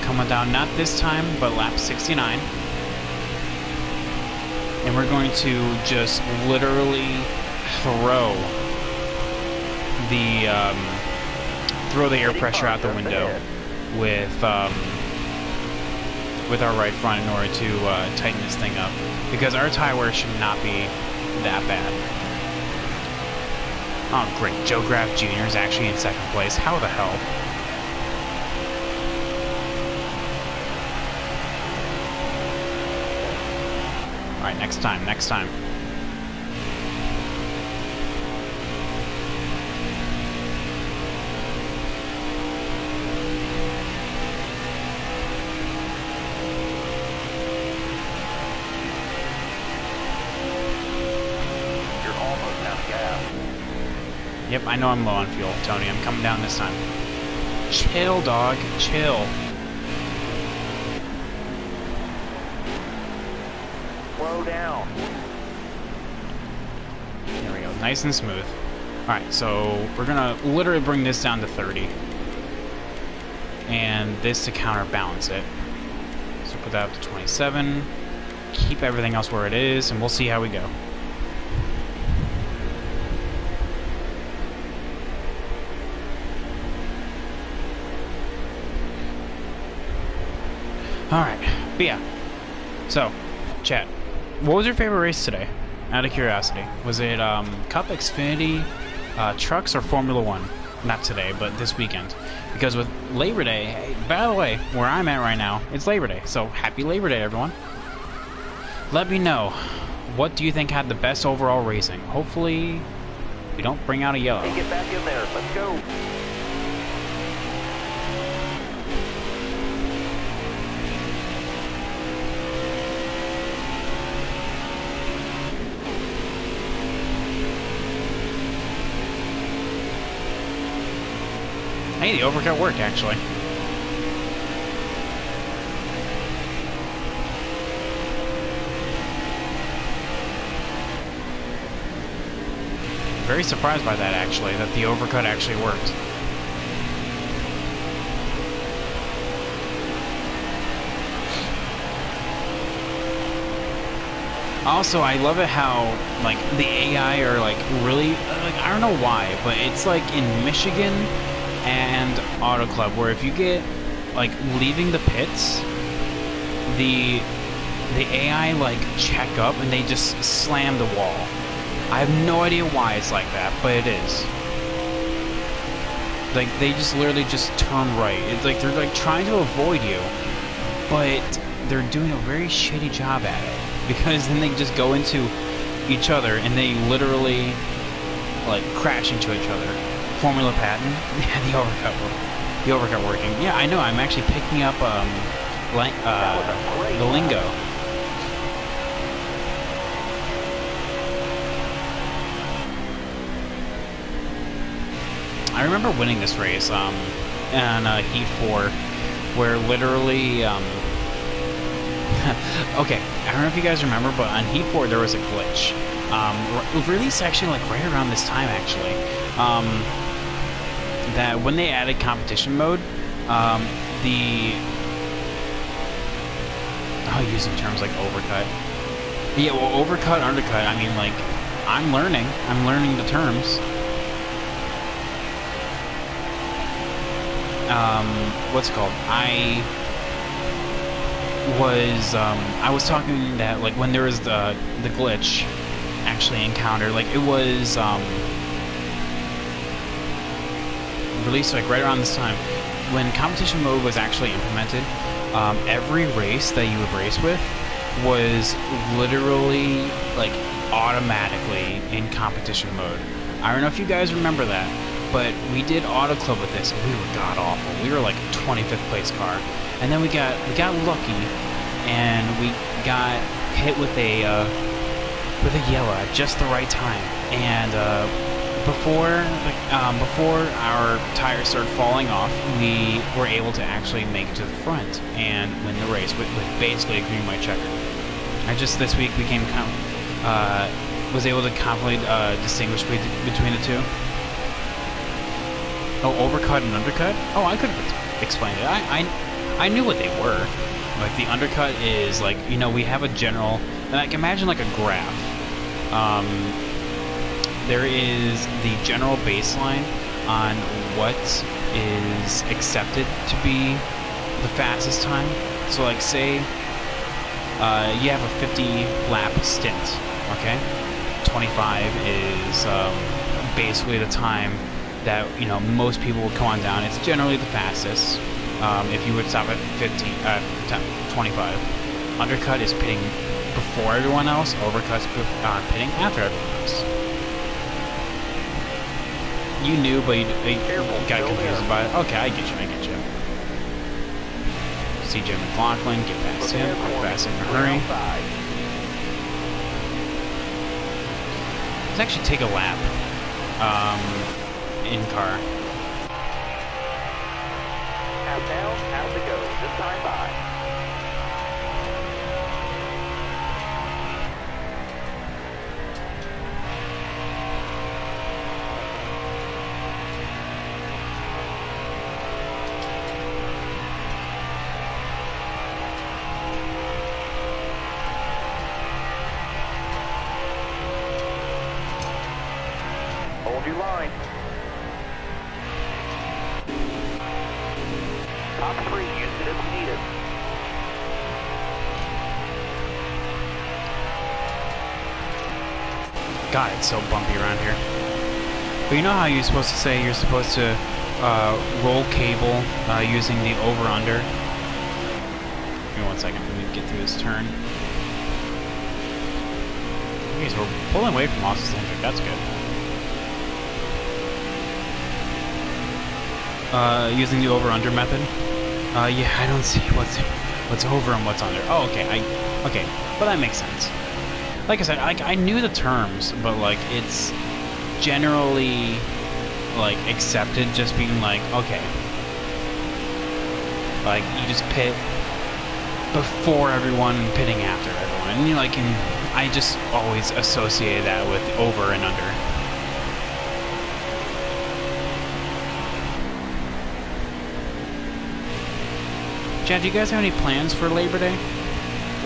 coming down not this time, but lap 69. And we're going to just literally throw the air pressure out the window with our right front in order to tighten this thing up, because our tire wear should not be that bad. Oh great, Joe Graff Jr. is actually in second place. How the hell? Alright, next time, next time. Yep, I know I'm low on fuel, Tony. I'm coming down this time. Chill, dog. Chill. Slow down. There we go. Nice and smooth. Alright, so we're going to literally bring this down to 30. And this to counterbalance it. So put that up to 27. Keep everything else where it is, and we'll see how we go. Alright, but yeah. So, chat, what was your favorite race today? Out of curiosity. Was it Cup, Xfinity, Trucks, or Formula One? Not today, but this weekend. Because with Labor Day, hey, by the way, where I'm at right now, it's Labor Day. So, happy Labor Day, everyone. Let me know, what do you think had the best overall racing? Hopefully, we don't bring out a yellow. Hey, get back in there. Let's go. Hey, the overcut worked, actually. Very surprised by that, actually, that the overcut actually worked. Also, I love it how, like, the AI are, like, really, like, I don't know why, but it's, like, in Michigan and Auto Club, where if you get, like, leaving the pits, the AI, like, check up and they just slam the wall. I have no idea why it's like that, but it is. Like, they just literally just turn right. It's like they're, like, trying to avoid you, but they're doing a very shitty job at it. Because then they just go into each other and they literally, like, crash into each other. Formula patent. Yeah, the overcut working. Yeah, I know. I'm actually picking up the lingo. I remember winning this race in Heat 4 where literally, okay, I don't know if you guys remember, but on Heat 4 there was a glitch. Released actually like right around this time actually. That when they added competition mode, using terms like overcut. Yeah, well, overcut, undercut, I mean, like, I'm learning the terms. What's it called? I was talking that, like, when there was the glitch actually encountered, like, it was, released, like, right around this time. When competition mode was actually implemented, every race that you would race with was literally, like, automatically in competition mode. I don't know if you guys remember that, but we did auto club with this, and we were god awful. We were like a 25th place car, and then we got lucky, and we got hit with a yellow at just the right time, and before our tires started falling off, we were able to actually make it to the front and win the race with basically a green white checker. This week was able to confidently distinguish between the two. Oh, overcut and undercut? Oh, I could have explained it. I knew what they were. Like, the undercut is, like, you know, we have a general, like, imagine like a graph. There is the general baseline on what is accepted to be the fastest time. So, like, say you have a 50 lap stint, okay? 25 is basically the time that, you know, most people would come on down. It's generally the fastest. If you would stop at 25. Undercut is pitting before everyone else. Overcut's pitting after everyone else. You knew, but you got confused about it. Okay, I get you. CJ McLaughlin, get past him. Get past him in a hurry. Let's actually take a lap. In car. Half down, half to go. This time by. Hold your line. Top 3, use it if needed. God, it's so bumpy around here. But you know how you're supposed to say you're supposed to roll cable using the over-under? Give me 1 second, let me get through this turn. Okay, so we're pulling away from Austin-centric, that's good. Using the over-under method. Yeah, I don't see what's over and what's under. Oh, okay, okay, but that makes sense. Like I said, I knew the terms, but, like, it's generally, like, accepted just being like, okay. Like, you just pit before everyone and pitting after everyone. And, you know, like, I just always associated that with over and under. Chad, do you guys have any plans for Labor Day?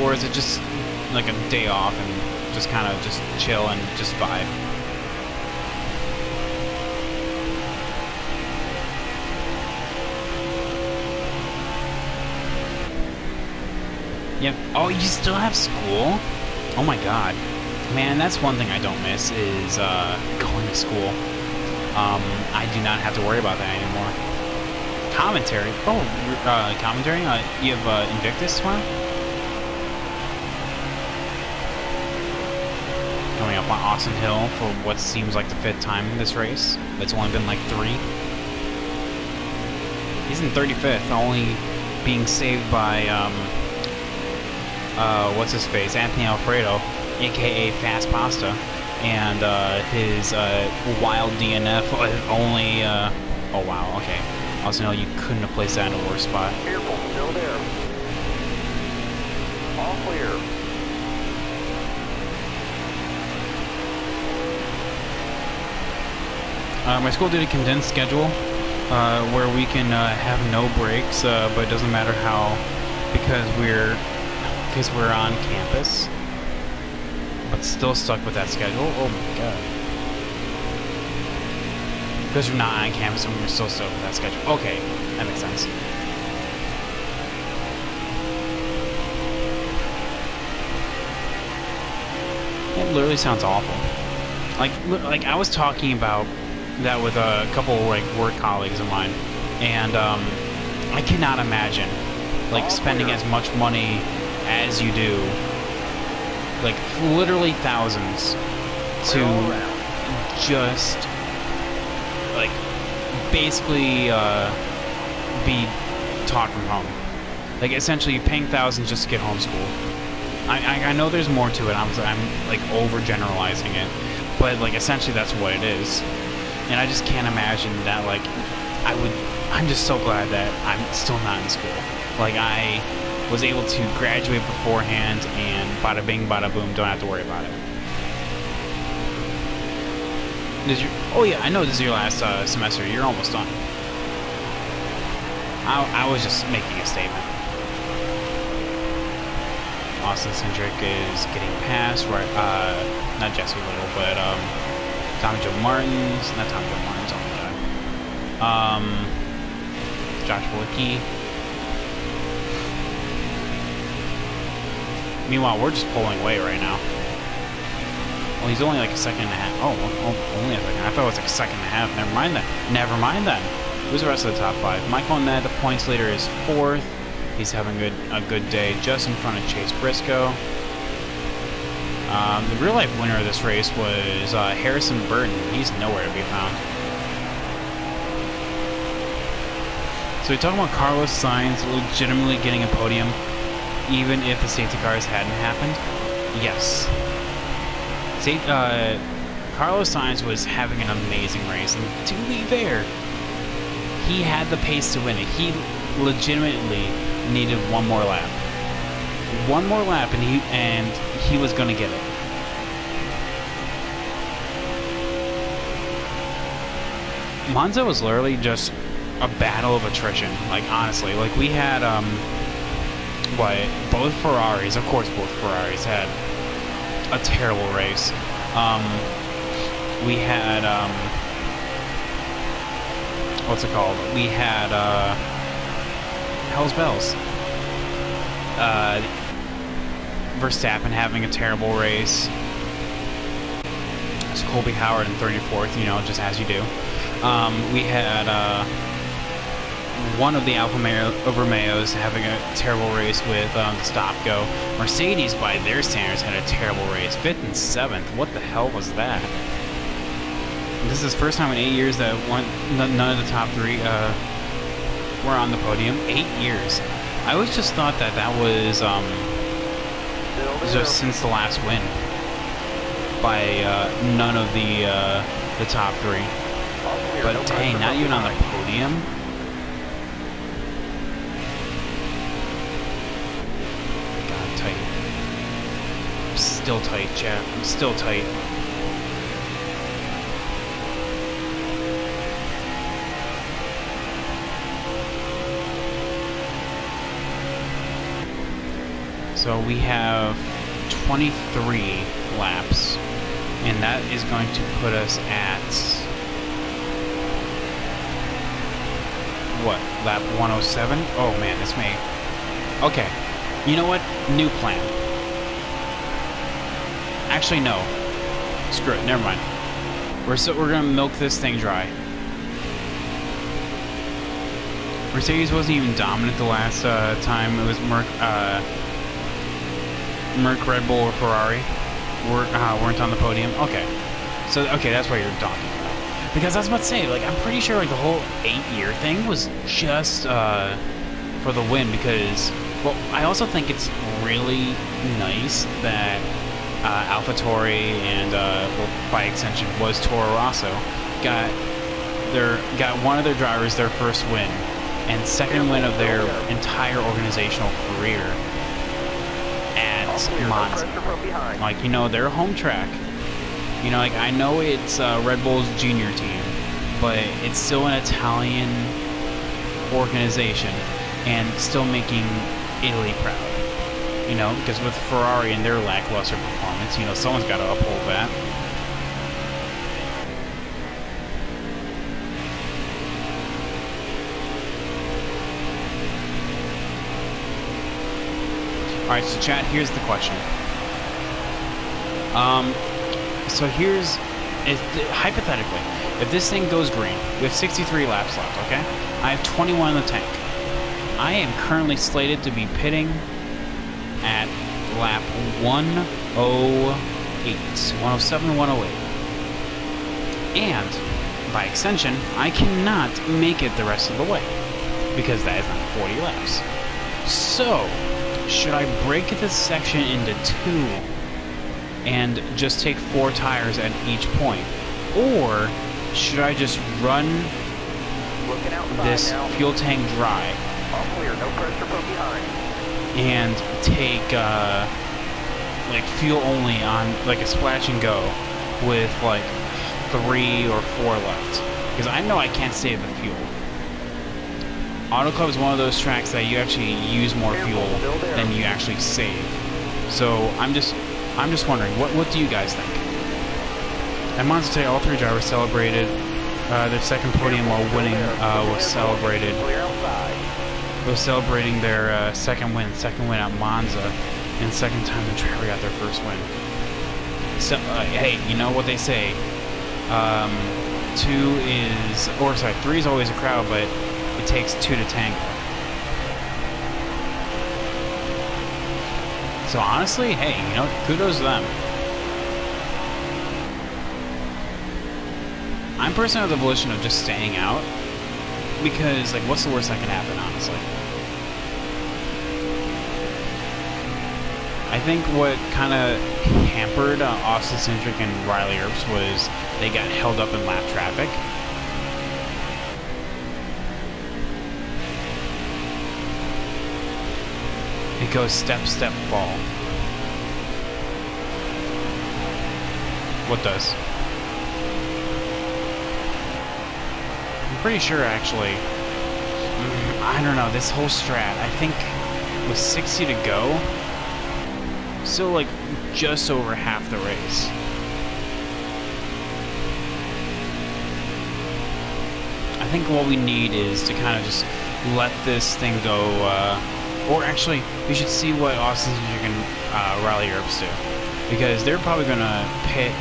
Or is it just like a day off and just kind of just chill and just vibe? Yep. Oh, you still have school? Oh my god. Man, that's one thing I don't miss is going to school. I do not have to worry about that anymore. Commentary. Oh, commentary? You have Invictus tomorrow? Going up on Austin Hill for what seems like the 5th time in this race. It's only been like 3. He's in 35th, only being saved by, what's his face? Anthony Alfredo, aka Fast Pasta, and his wild DNF only, oh wow, okay. Also, no, you couldn't have placed that in a worse spot. Careful. clear. My school did a condensed schedule where we can have no breaks, but it doesn't matter how, because we're on campus, but still stuck with that schedule. Oh my god. Because you're not on campus and we're still stuck with that schedule. Okay, that makes sense. It literally sounds awful. Like I was talking about that with a couple like work colleagues of mine, and I cannot imagine like spending as much money as you do, like literally thousands, to just like basically be taught from home. Like essentially paying thousands just to get homeschooled. I know there's more to it. I'm like overgeneralizing it, but like essentially that's what it is. And I just can't imagine that, like, I'm just so glad that I'm still not in school. Like, I was able to graduate beforehand and bada bing, bada boom, don't have to worry about it. Oh yeah, I know this is your last semester, you're almost done. I was just making a statement. Austin Centric is getting past, right, not Jesse Little, but, Tommy Joe Martins, not Tommy Joe Martins, oh my god. Josh Wickie. Meanwhile, we're just pulling away right now. Well, he's only like a second and a half. Oh, only a second. I thought it was like a second and a half. Never mind then. Never mind then. Who's the rest of the top five? Michael Ned, the points leader, is fourth. He's having a good day, just in front of Chase Briscoe. The real-life winner of this race was Harrison Burton. He's nowhere to be found. So we're talking about Carlos Sainz legitimately getting a podium, even if the safety cars hadn't happened? Yes. Carlos Sainz was having an amazing race, and to be fair, he had the pace to win it. He legitimately needed one more lap. One more lap, and he was going to get it. Monza was literally just a battle of attrition. Like, honestly, like we had both Ferraris, of course, both Ferraris had a terrible race. We had what's it called? We had Hell's Bells. Verstappen having a terrible race. It's Colby Howard in 34th, you know, just as you do. We had one of the Alfa Romeos having a terrible race with stop-go. Mercedes, by their standards, had a terrible race. 5th and 7th. What the hell was that? This is the first time in 8 years that none of the top three were on the podium. 8 years. I always just thought that was just since the last win by none of the top three. But dang, not even on the podium. God, tight. I'm still tight, chat. I'm still tight. So we have 23 laps, and that is going to put us at what, lap 107? Oh man, this may... Okay, you know what? New plan. Actually, no. Screw it, never mind. We're gonna milk this thing dry. Mercedes wasn't even dominant the last time. It was Merc, Red Bull, or Ferrari weren't on the podium. Okay, so okay, that's what you're talking about. Because I was about to say, like, I'm pretty sure like the whole 8-year thing was just for the win. Because, well, I also think it's really nice that AlphaTauri and, well, by extension, was Toro Rosso got one of their drivers their first win and second win of their entire organizational career at it's Monza. Pressure from behind. Like, you know, their home track. You know, like, I know it's Red Bull's junior team, but it's still an Italian organization and still making Italy proud. You know, because with Ferrari and their lackluster performance, you know, someone's got to uphold that. Alright, so chat, here's the question. So here's, hypothetically, if this thing goes green, we have 63 laps left, okay? I have 21 in the tank. I am currently slated to be pitting at lap 108, 107, 108. And, by extension, I cannot make it the rest of the way, because that is not 40 laps. So, should I break this section into two and just take 4 tires at each point? Or should I just run this fuel tank dry All clear, no pressure from behind. and take like fuel only on like a splash and go with like 3 or 4 left? Because I know I can't save the fuel. Auto Club is one of those tracks that you actually use more fuel than you actually save. So I'm just wondering, what do you guys think? At Monza today, all 3 drivers celebrated their second podium while winning. Was celebrating their second win at Monza, and second time the driver got their first win. So hey, you know what they say? 3 is always a crowd, but it takes 2 to tango. So honestly, hey, you know, kudos to them. I'm personally of the volition of just staying out, because, like, what's the worst that can happen, honestly? I think what kind of hampered Austin Cindric and Riley Earps was they got held up in lap traffic. It goes step, step, fall. What does? I'm pretty sure, actually. I don't know, this whole strat, I think with 60 to go, still like just over half the race. I think what we need is to kind of just let this thing go, or actually, we should see what Austin Cindric and Riley Earps do, because they're probably going to pit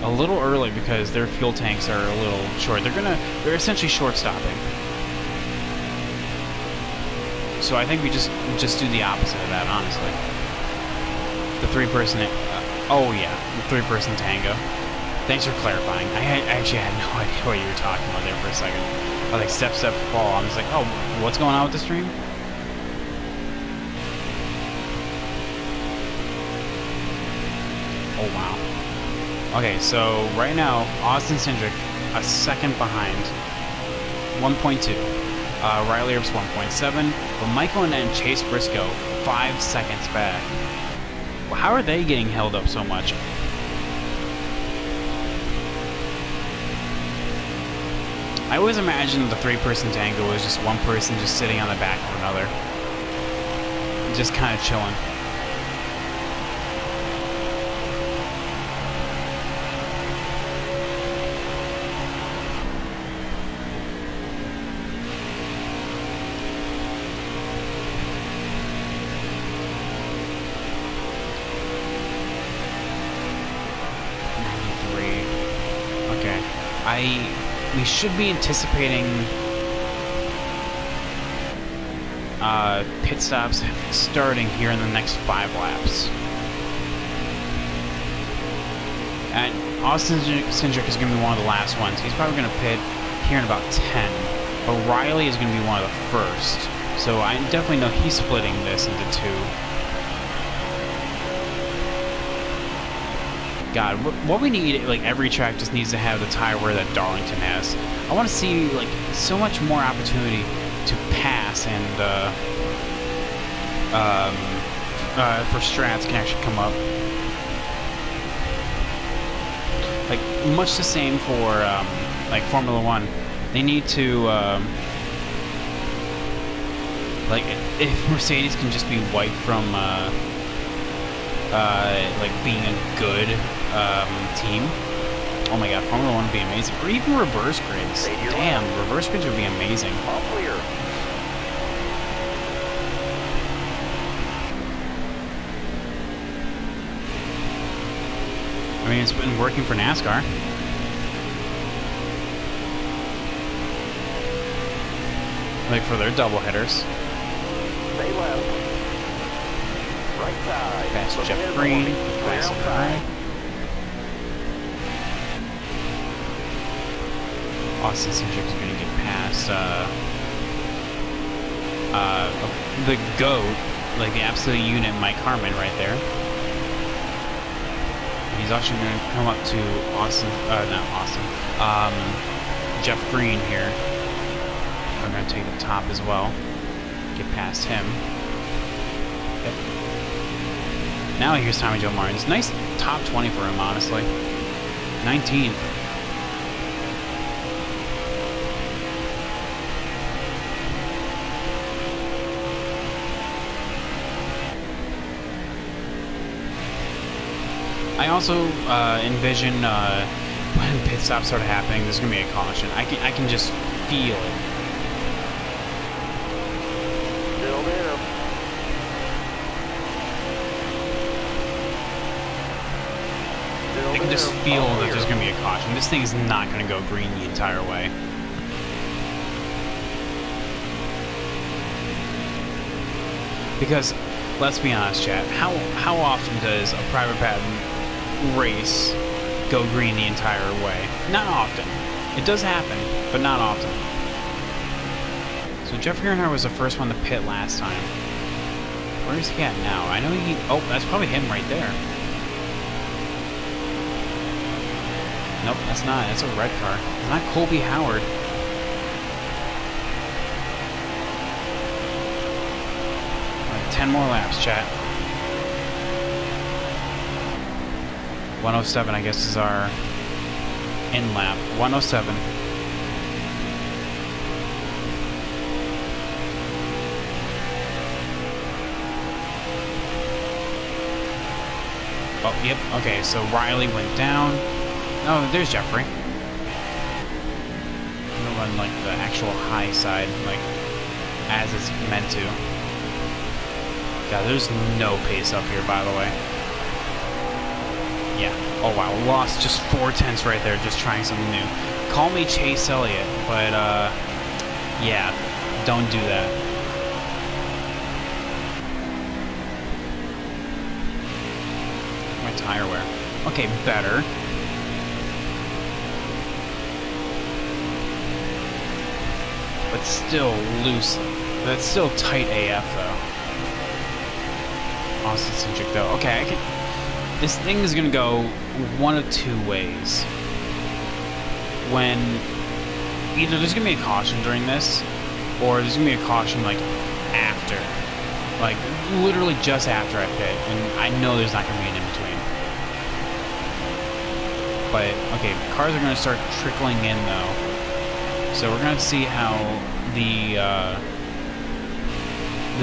a little early because their fuel tanks are a little short. They're essentially short stopping. So I think we just do the opposite of that, honestly. The 3-person, oh yeah, the 3-person tango. Thanks for clarifying. I actually had no idea what you were talking about there for a second. I was like, step, step, fall. I was like, oh, what's going on with the stream? Oh, wow. Okay, so right now, Austin Cindric, a second behind, 1.2. Riley Earps, 1.7. But Michael and Chase Briscoe, 5 seconds back. How are they getting held up so much? I always imagined the 3-person tango was just one person just sitting on the back of another. Just kind of chilling. We should be anticipating pit stops starting here in the next 5 laps. And Austin Cindric is going to be one of the last ones. He's probably going to pit here in about 10. But Riley is going to be one of the first. So I definitely know he's splitting this into 2. God, what we need, like, every track just needs to have the tire wear that Darlington has. I want to see, like, so much more opportunity to pass and for strats can actually come up. Like much the same for like Formula One. They need to like if Mercedes can just be wiped from like being a good team. Oh my god, Formula One would be amazing. Or even reverse grids. Damn, reverse grids would be amazing. All clear. I mean, it's been working for NASCAR. Like for their double headers. Stay left. Right side. Past Look Jeff ahead, Green. Morty. Past Clear outside. Austin Cindric's going to get past the GOAT, like the absolute unit, Mike Harmon right there. He's actually going to come up to Jeff Green here. I'm going to take the top as well. Get past him. Yep. Now here's Tommy Joe Martins. Nice top 20 for him, honestly. 19. I also envision when pit stops start happening, there's gonna be a caution. I can just feel it. Still there. Still I can just there. feel All that clear. there's gonna be a caution. This thing is not gonna go green the entire way. Because let's be honest, chat. How often does a private patent race go green the entire way? Not often. It does happen, but not often. So Jeff Earnhardt was the first one to pit last time. Where's he at now? I know he... Oh, that's probably him right there. Nope, that's not. That's a red car. It's not Colby Howard. All right, 10 more laps, chat. 107, I guess, is our in lap. 107. Oh, yep. Okay, so Riley went down. Oh, there's Jeffrey. I'm gonna run like the actual high side, like as it's meant to. God, there's no pace up here, by the way. Yeah. Oh wow, lost just 4/10 right there, just trying something new. Call me Chase Elliott, but yeah, don't do that. My tire wear. Okay, better. But still loose. That's still tight AF though. Austin Cindric though. Okay, I can. This thing is gonna go one of two ways. When either there's gonna be a caution during this, or there's gonna be a caution like after, like literally just after I pit, and I know there's not gonna be an in between. But okay, cars are gonna start trickling in though, so we're gonna see how the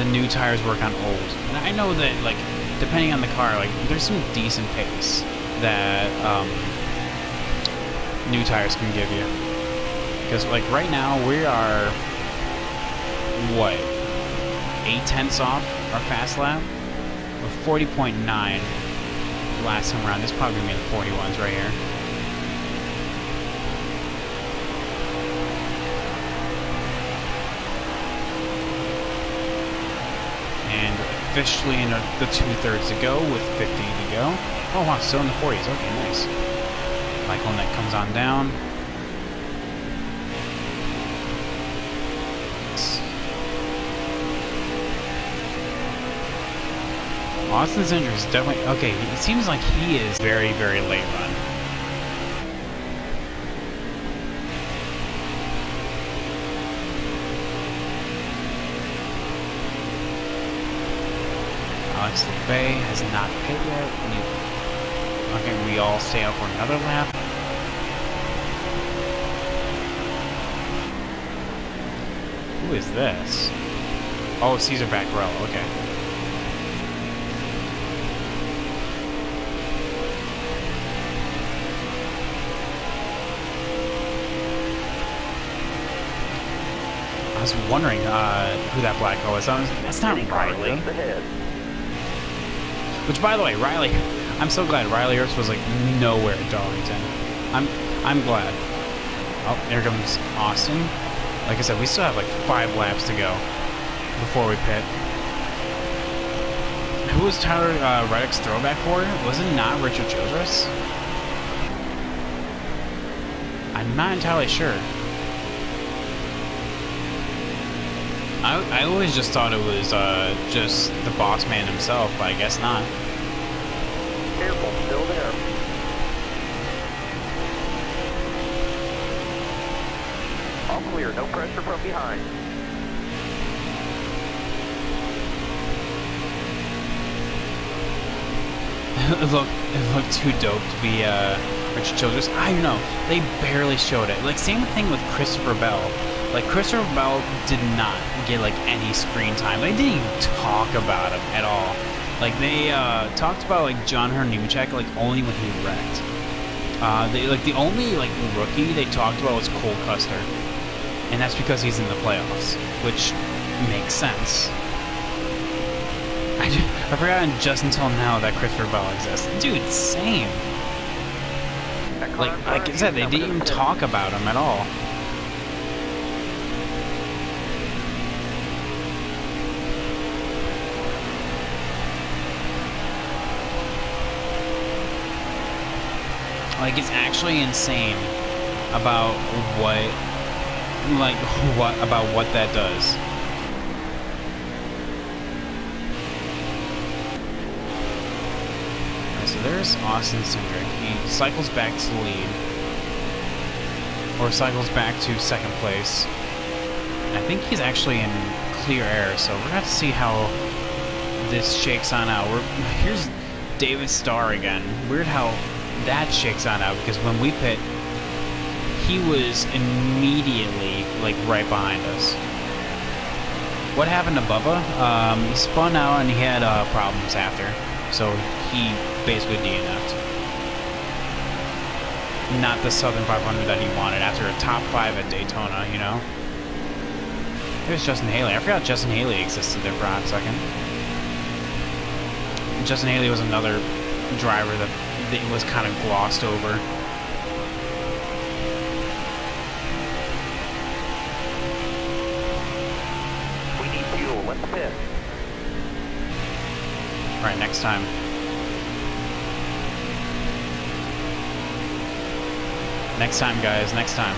new tires work on old. And I know that like depending on the car, like there's some decent pace that new tires can give you. Because like right now we are what, 8/10 off our fast lap with 40.9 last time around. This is probably gonna be in the 41s right here. And officially in the 2/3 to go with 50 to go. Oh wow, still in the 40s. Okay, nice. Michael Neck comes on down. Austin Cindric is definitely okay. It seems like he is very, very late run. Alex Bay has not pit yet. Okay, we all stay out for another lap. Who is this? Oh, Caesar Baccarello, okay. I was wondering who that black hole is. That's not Riley. Which, by the way, Riley, I'm so glad Riley Earps was like nowhere at Darlington. I'm glad. Oh, there comes Austin. Like I said, we still have like 5 laps to go before we pit. Who was Tyler Reddick's throwback for? Was it not Richard Childress? I'm not entirely sure. I always just thought it was just the boss man himself, but I guess not. Careful, still there. All clear, no pressure from behind. It looked too dope to be Richard Childress. I don't know. They barely showed it. Like, same thing with Christopher Bell. Like, Christopher Bell did not get, like, any screen time. They didn't even talk about him at all. Like, they talked about, like, John Nemechek, like, only when he wrecked. The only, like, rookie they talked about was Cole Custer. And that's because he's in the playoffs, which makes sense. I forgot just until now that Christopher Bell exists. Dude, same. Like I said, they didn't even talk about him at all. Like, it's actually insane about what that does. So there's Austin Cindric. He cycles back to the lead. Or cycles back to second place. And I think he's actually in clear air, so we're going to have to see how this shakes on out. Here's David Starr again. Weird how that shakes on out, because when we pit, he was immediately, like, right behind us. What happened to Bubba? He spun out and he had problems after. So he basically DNF'd. Not the Southern 500 that he wanted after a top 5 at Daytona, you know? There's Justin Haley. I forgot Justin Haley existed there for a hot second. Justin Haley was another driver that was kind of glossed over. We need fuel, let's pit. Alright, next time. Next time, guys, next time.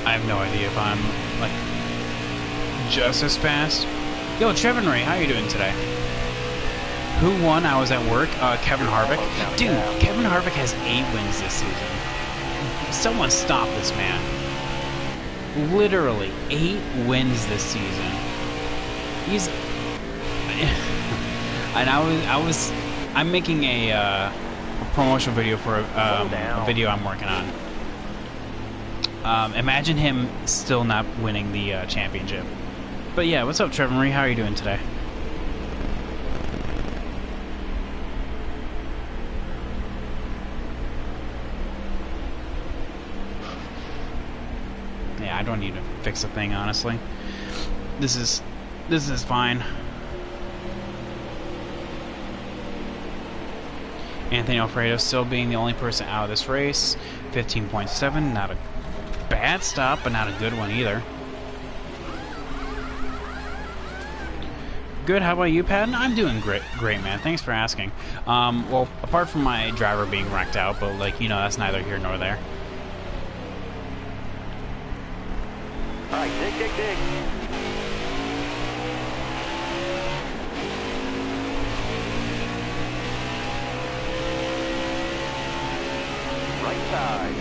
I have no idea if I'm, like, just as fast. Yo, Trevin Ray, how you doing today? Who won? I was at work. Kevin Harvick. Dude, Kevin Harvick has 8 wins this season. Someone stop this man. Literally 8 wins this season. He's and I'm making a promotional video for a video I'm working on. Imagine him still not winning the championship. But yeah, what's up, Trevor Marie? How are you doing today? Yeah, I don't need to fix a thing, honestly. This is fine. Anthony Alfredo still being the only person out of this race. 15.7, not a bad stop, but not a good one either. Good, how about you, Patton? I'm doing great, man. Thanks for asking. Well, apart from my driver being wrecked out, but, like, you know, that's neither here nor there. Alright, dig. right side.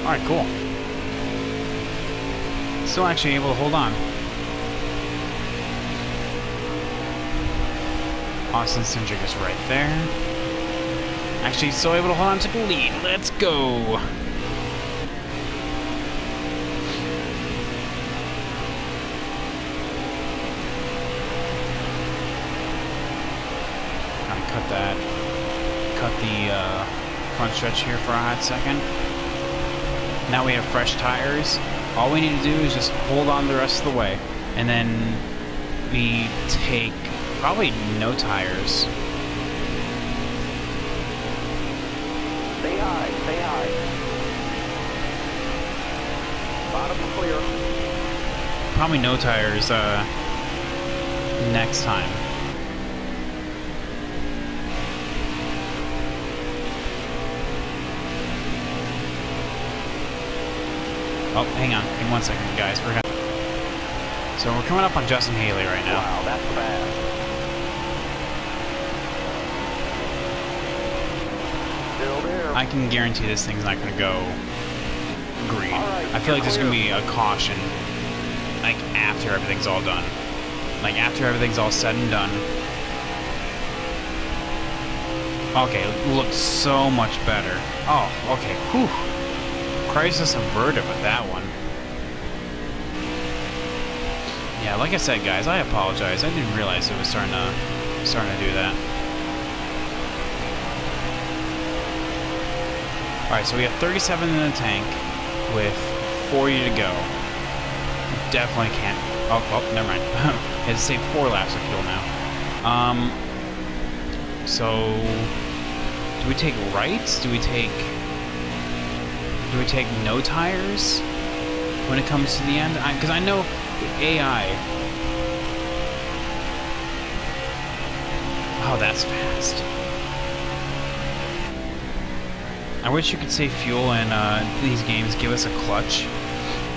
Alright, cool. Still actually able to hold on. Austin Cindric is right there. Actually, still able to hold on to the lead. Let's go. Gotta cut that. Cut the front stretch here for a hot second. Now we have fresh tires. All we need to do is just hold on the rest of the way. And then we take probably no tires. Stay high, stay high. Bottom clear. Probably no tires next time. Oh, hang on. Hang 1 second, guys. So we're coming up on Justin Haley right now. Wow, that's fast. Still there. I can guarantee this thing's not going to go green. Right, I feel like there's clear. going to be a caution, like, after everything's all done. Like, after everything's all said and done. Okay, it looks so much better. Oh, okay. Whew. Crisis averted with that one. Yeah, like I said, guys, I apologize. I didn't realize it was starting to do that. All right, so we have 37 in the tank with 40 to go. Definitely can't. Oh, never mind. It's saved 4 laps of fuel now. So do we take rights? Do we take no tires when it comes to the end? Because I know the AI. Oh, that's fast. I wish you could save fuel in these games. Give us a clutch.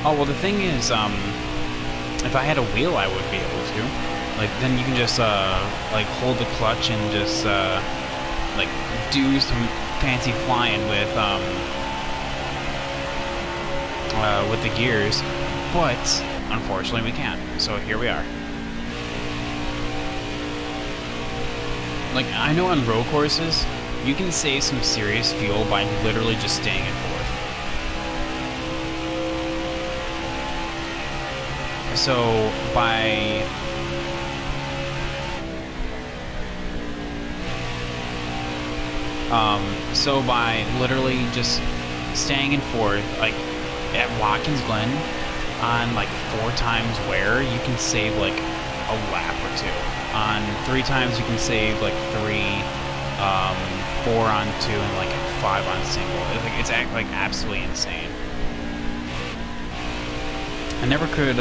Oh, well, the thing is, if I had a wheel, I would be able to. Like, then you can just like hold the clutch and just like do some fancy flying with the gears, but unfortunately we can't. So here we are. Like, I know on road courses you can save some serious fuel by literally just staying in fourth. So by literally just staying in fourth, like at Watkins Glen, on like 4 times wear, you can save like a lap or 2. On 3 times, you can save like 3, 4 on 2, and like 5 on single. It's like absolutely insane. I never could,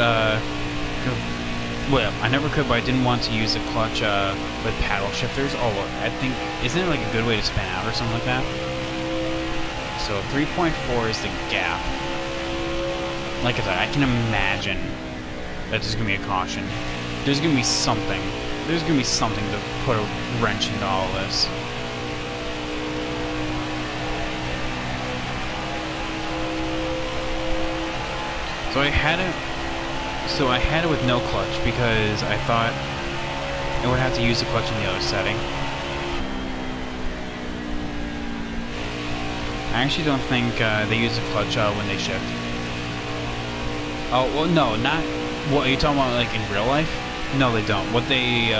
well, I never could, but I didn't want to use a clutch with paddle shifters. Oh, I think, isn't it like a good way to spin out or something like that? So 3.4 is the gap. Like I said, I can imagine that there's going to be a caution. There's going to be something. There's going to be something to put a wrench into all of this. So I had it with no clutch because I thought I would have to use the clutch in the other setting. I actually don't think they use the clutch when they shift. Oh, well, no, not... What, are you talking about, like, in real life? No, they don't. What they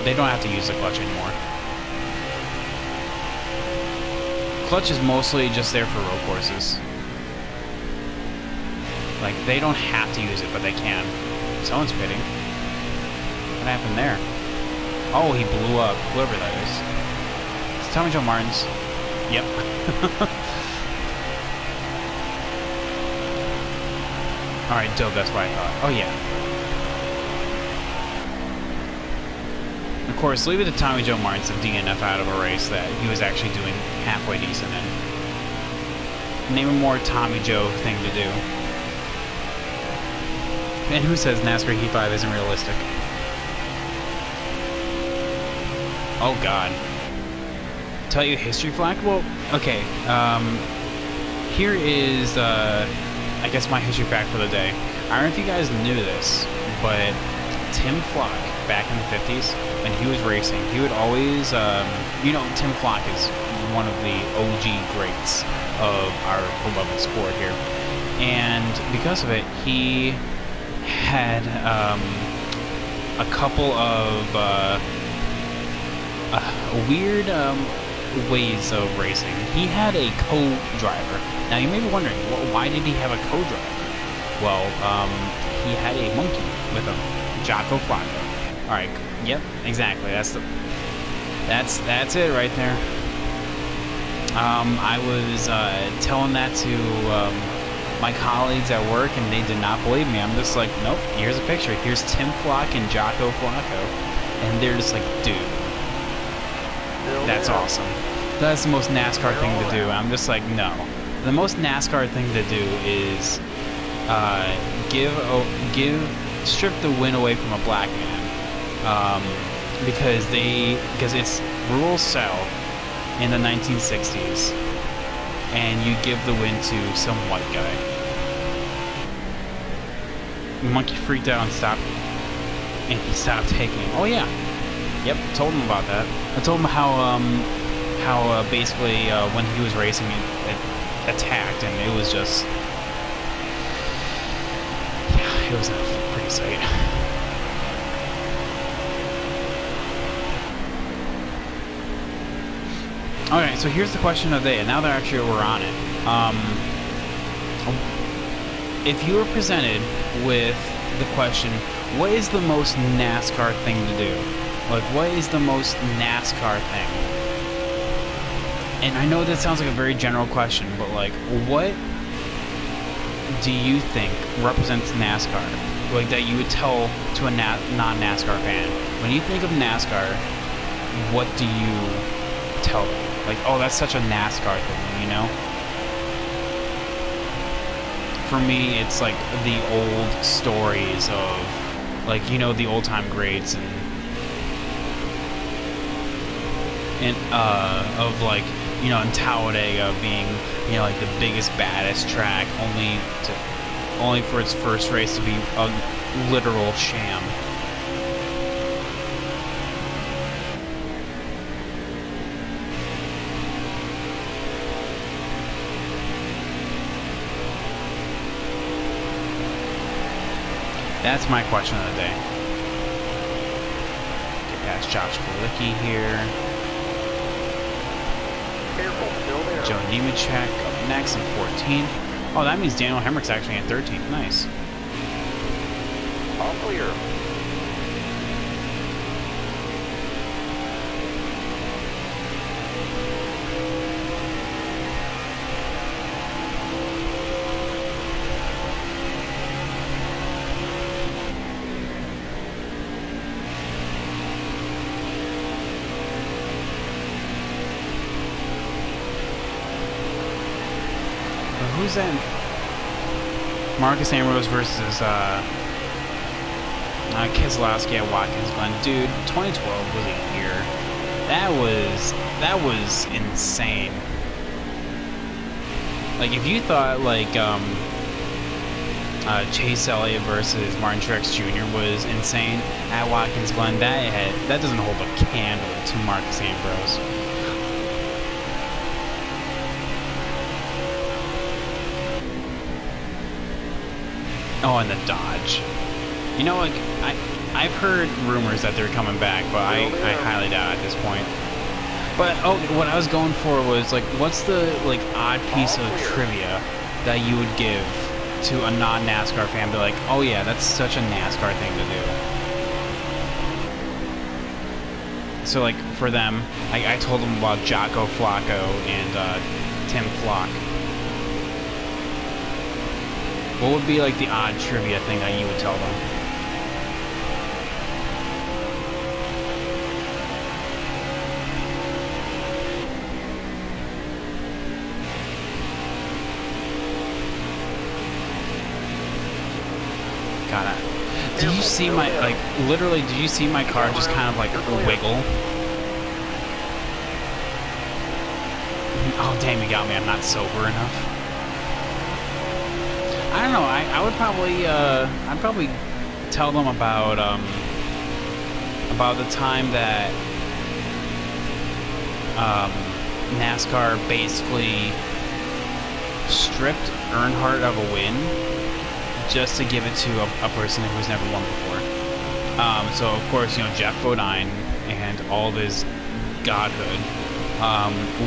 don't have to use the clutch anymore. Clutch is mostly just there for road courses. Like, they don't have to use it, but they can. Someone's pitting. What happened there? Oh, he blew up. Whoever that is. It's Tommy Joe Martin's. Yep. Alright, dope, that's what I thought. Oh, yeah. Of course, leave it to Tommy Joe Martin to DNF out of a race that he was actually doing halfway decent in. Name a more Tommy Joe thing to do. And who says NASCAR Heat 5 isn't realistic? Oh, God. Tell you a history fact? Well, okay. Here is, I guess, my history fact for the day. I don't know if you guys knew this, but Tim Flock, back in the 50s, when he was racing, he would always, you know, Tim Flock is one of the OG greats of our beloved sport here. And because of it, he had a couple of weird ways of racing. He had a co-driver. Now you may be wondering, why did he have a co-driver? Well, he had a monkey with him, Jocko Flacco. All right, yep, exactly. That's it right there. I was telling that to my colleagues at work, and they did not believe me. I'm just like, nope. Here's a picture. Here's Tim Flock and Jocko Flacco, and they're just like, dude, that's awesome. That's the most NASCAR thing to do. I'm just like, no. The most NASCAR thing to do is strip the win away from a black man, because it's rural South in the 1960s, and you give the win to some white guy. The monkey freaked out and stopped, and he stopped taking it. Oh yeah, yep. Told him about that. I told him how basically when he was racing, it attacked, and it was just, yeah, it was a pretty sight. Alright, so here's the question of the day, and now that actually we're on it. If you were presented with the question, what is the most NASCAR thing to do? Like, what is the most NASCAR thing? And I know that sounds like a very general question, but like, what do you think represents NASCAR? Like, that you would tell to a non-NASCAR fan. When you think of NASCAR, what do you tell them? Like, oh, that's such a NASCAR thing, you know? For me, it's like the old stories of, like, you know, the old-time greats and of, like, you know, in Talladega being, you know, like the biggest, baddest track, only for its first race to be a literal sham. That's my question of the day. Get past Josh Kalicki here. Careful, still there. Joe Nemechek up next in 14th. Oh, that means Daniel Hemrick's actually in 13th. Nice. All clear. Who's that? Marcus Ambrose versus Keselowski at Watkins Glen. Dude, 2012 was a year. That was insane. Like, if you thought like Chase Elliott versus Martin Truex Jr. was insane at Watkins Glen, that doesn't hold a candle to Marcus Ambrose. Oh, and the Dodge. You know, like, I've heard rumors that they're coming back, but I highly doubt at this point. But, oh, what I was going for was, like, what's the, like, odd piece of trivia that you would give to a non-NASCAR fan? Be like, oh yeah, that's such a NASCAR thing to do. So, like, for them, I told them about Jocko Flacco and Tim Flock. What would be like the odd trivia thing that you would tell them? God, did you see my, like, literally, did you see my car just kind of like wiggle? Oh, damn, you got me. I'm not sober enough. I don't know. I would probably, I'd probably tell them about the time that, NASCAR basically stripped Earnhardt of a win just to give it to a person who's never won before. So of course, you know, Jeff Bodine and all of his godhood,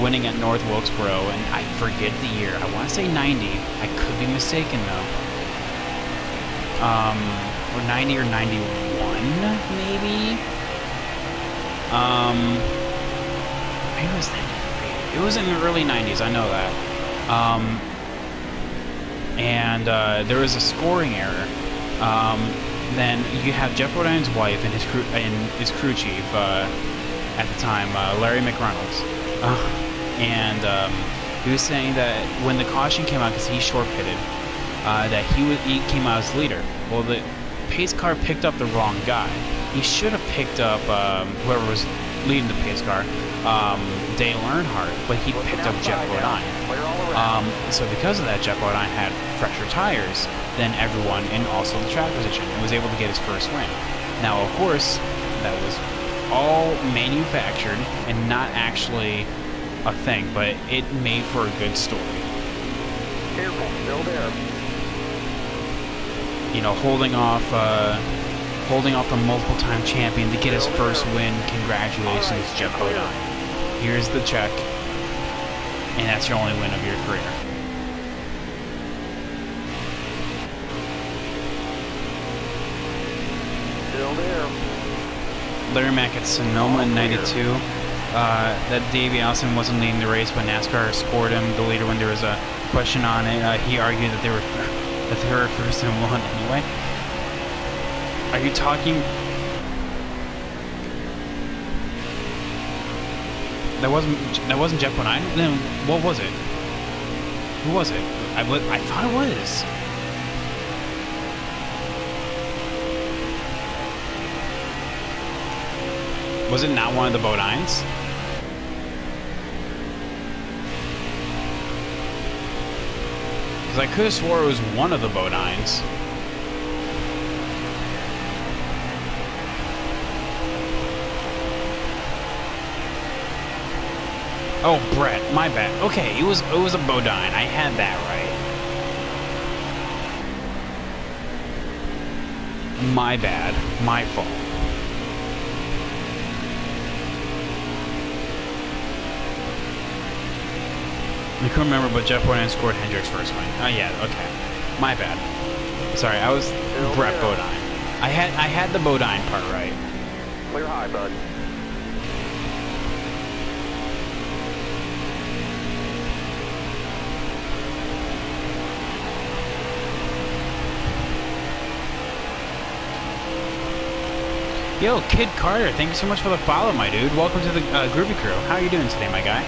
winning at North Wilkesboro, and I forget the year. I want to say 90. I could be mistaken though. Or 90 or 91, maybe. Maybe it was 93. It was in the early 90s. I know that. And there was a scoring error. Then you have Jeff Bodine's wife and his crew chief at the time, Larry McReynolds, and he was saying that when the caution came out, because he short pitted, that he came out as leader. Well, the pace car picked up the wrong guy. He should have picked up whoever was leading the pace car, Dale Earnhardt, but he picked up Jeff Bodine. So because of that, Jeff Bodine had fresher tires than everyone and also the track position and was able to get his first win. Now, of course, that was all manufactured and not actually a thing, but it made for a good story. Careful, still there. You know, holding off the multiple-time champion to get his first win. Congratulations, Jeff Bodine. Here's the check, and that's your only win of your career. Still there. Larry Mack at Sonoma in 92. That Davey Allison wasn't leading the race, but NASCAR scored him the leader when there was a question on it. He argued that they were first and won anyway. Are you talking? That wasn't Jeff Bodine. Then what was it? Who was it? I thought it was. Was it not one of the Bodines? Because I could have swore it was one of the Bodines. Oh, Brett, my bad. Okay, it was a Bodine. I had that right. My bad. My fault. I couldn't remember, but Jeff Bodine scored Hendrick's first win. Oh yeah, okay. My bad. Sorry, I was Brett Bodine. I had the Bodine part right. Clear high, bud. Yo, Kid Carter, thank you so much for the follow, my dude. Welcome to the Groovy Crew. How are you doing today, my guy?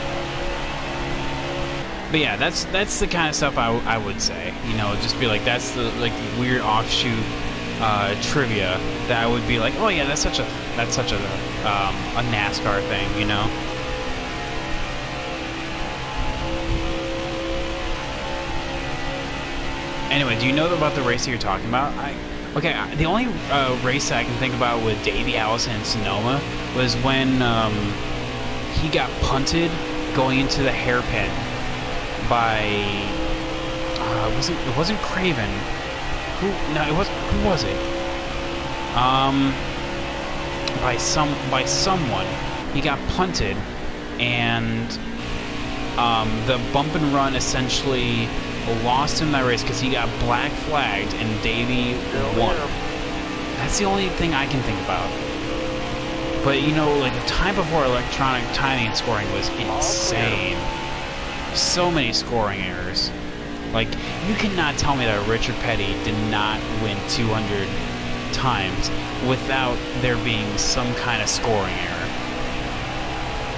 But yeah, that's the kind of stuff I would say. You know, just be like, that's the weird offshoot trivia that I would be like, oh yeah, that's such a NASCAR thing, you know. Anyway, do you know about the race that you're talking about? Okay, the only race that I can think about with Davey Allison in Sonoma was when he got punted going into the hairpin by it wasn't Craven. Who was it? By someone. He got punted, and the bump and run essentially lost him that race because he got black flagged and Davey won. That's the only thing I can think about. But you know, like the time before electronic timing and scoring was insane. So many scoring errors. Like, you cannot tell me that Richard Petty did not win 200 times without there being some kind of scoring error.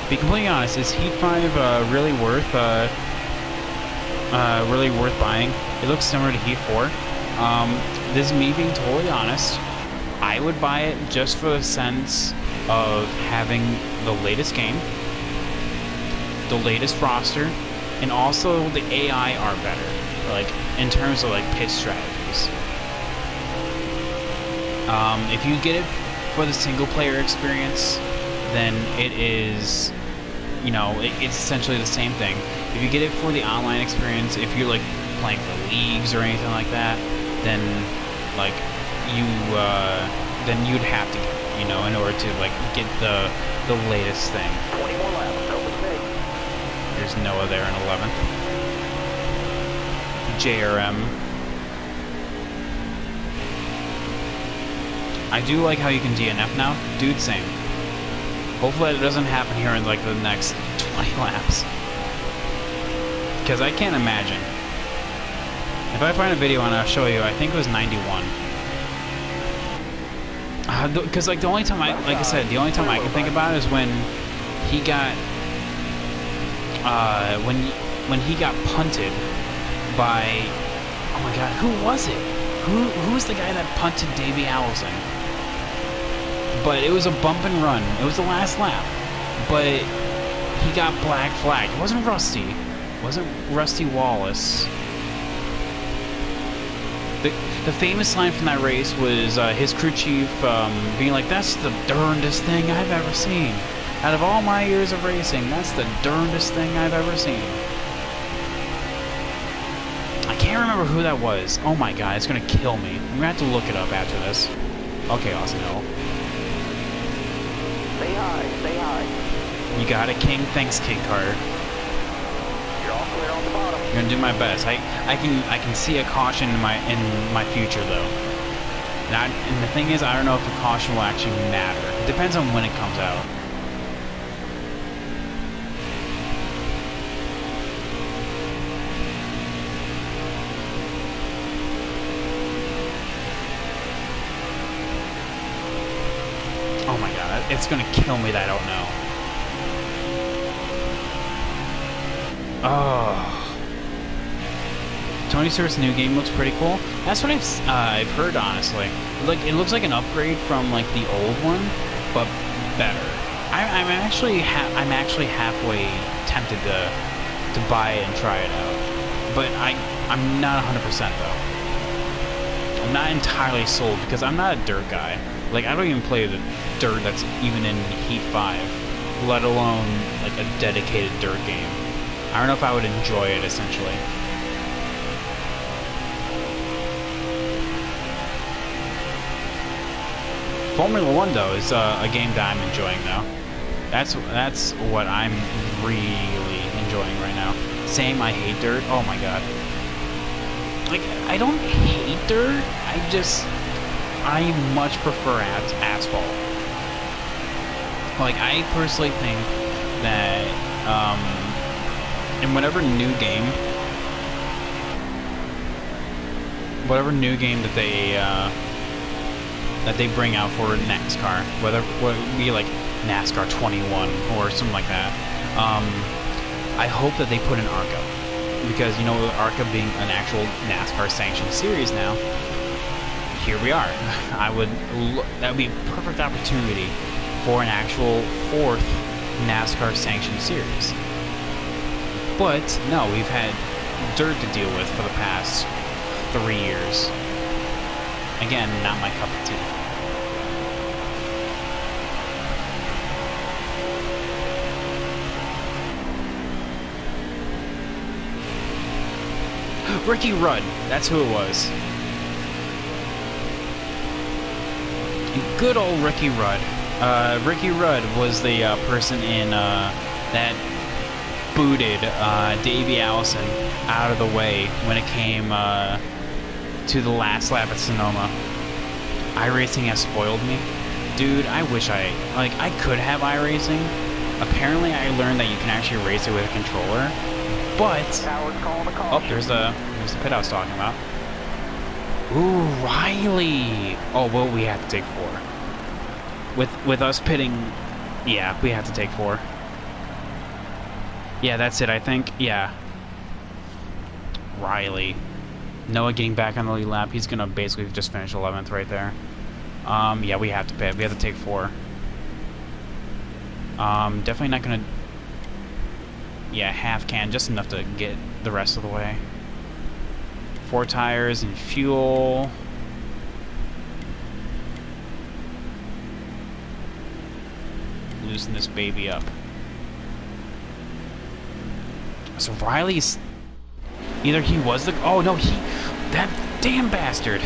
To be completely honest, is Heat 5 really worth buying? It looks similar to Heat 4. This is me being totally honest. I would buy it just for the sense of having the latest game. the latest roster, and also the AI are better, like in terms of like pit strategies. If you get it for the single player experience, then it is, you know, it's essentially the same thing. If you get it for the online experience, if you're like playing for leagues or anything like that, then like then you'd have to get it, you know, in order to like get the latest thing. 20 more laps, open stage. There's Noah there in 11th. JRM. I do like how you can DNF now. Dude, same. Hopefully it doesn't happen here in like the next 20 laps. Because I can't imagine. If I find a video and I'll show you, I think it was 91. Because like the only time like I said, the only time I can think about it is when he got when he got punted by, oh my god, who was it? Who was the guy that punted Davey Allison? But it was a bump and run. It was the last lap. But he got black flagged. It wasn't Rusty. It wasn't Rusty Wallace. The famous line from that race was his crew chief being like, "That's the darndest thing I've ever seen. Out of all my years of racing, that's the darndest thing I've ever seen." I can't remember who that was. Oh my god, it's gonna kill me. I'm gonna have to look it up after this. Okay, Austin Hill. Stay high, stay high. You got it, King. Thanks, Kid Carter. You're all clear on the bottom. I'm gonna do my best. I can see a caution in my future though. And the thing is, I don't know if the caution will actually matter. It depends on when it comes out. Oh my god, it's gonna kill me that I don't know. Oh. Tony Stewart's new game looks pretty cool. That's what I've heard, honestly. Like, it looks like an upgrade from like the old one, but better. I'm actually halfway tempted to buy it and try it out, but I'm not 100% though. I'm not entirely sold because I'm not a dirt guy. Like, I don't even play the dirt that's even in Heat 5, let alone like a dedicated dirt game. I don't know if I would enjoy it, essentially. Formula 1, though, is a game that I'm enjoying, though. That's what I'm really enjoying right now. Same, I hate dirt. Oh my god. Like, I don't hate dirt. I much prefer asphalt. Like, I personally think that in whatever new game that they bring out for NASCAR, whether it be like NASCAR 21 or something like that, I hope that they put an ARCA, because, you know, ARCA being an actual NASCAR sanctioned series now, here we are. That would be a perfect opportunity for an actual fourth NASCAR sanctioned series. But no, we've had dirt to deal with for the past 3 years. Again, not my cup of tea. Ricky Rudd, that's who it was. Good old Ricky Rudd. Ricky Rudd was the person in that booted Davey Allison out of the way when it came to the last lap at Sonoma. iRacing has spoiled me. Dude, I wish I could have iRacing. Apparently I learned that you can actually race it with a controller. But oh, there's the pit I was talking about. Ooh, Riley. Oh, well, we have to take 4. With us pitting, yeah, we have to take 4. Yeah, that's it, I think. Yeah. Riley. Noah getting back on the lead lap. He's gonna basically just finish 11th right there. Yeah, we have to pit. We have to take 4. Definitely not gonna. Yeah, half can, just enough to get the rest of the way. 4 tires and fuel. Loosen this baby up. So Riley's... Either he was the... Oh, no, he... That damn bastard.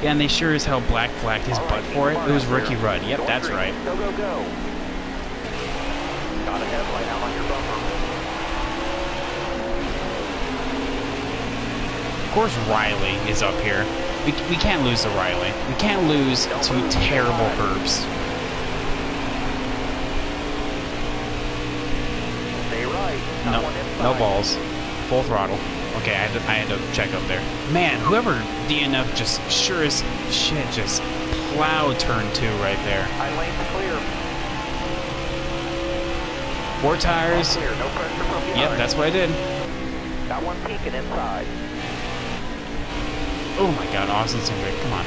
Yeah, and they sure as hell black flagged his butt for it. It was Ricky Rudd. Yep, that's right. Go, go, go. Got a headlight out on your bumper. Of course Riley is up here. We can't lose to Riley. We can't lose to terrible Herbs. Stay right. No balls. Full throttle. Okay, I had to check up there. Man, whoever DNF just sure as shit just plowed turn 2 right there. I lane's clear. 4 tires. Clear. No pressure from behind. Yep, that's what I did. Got one peeking inside. Oh my god, Austin Cindric, come on.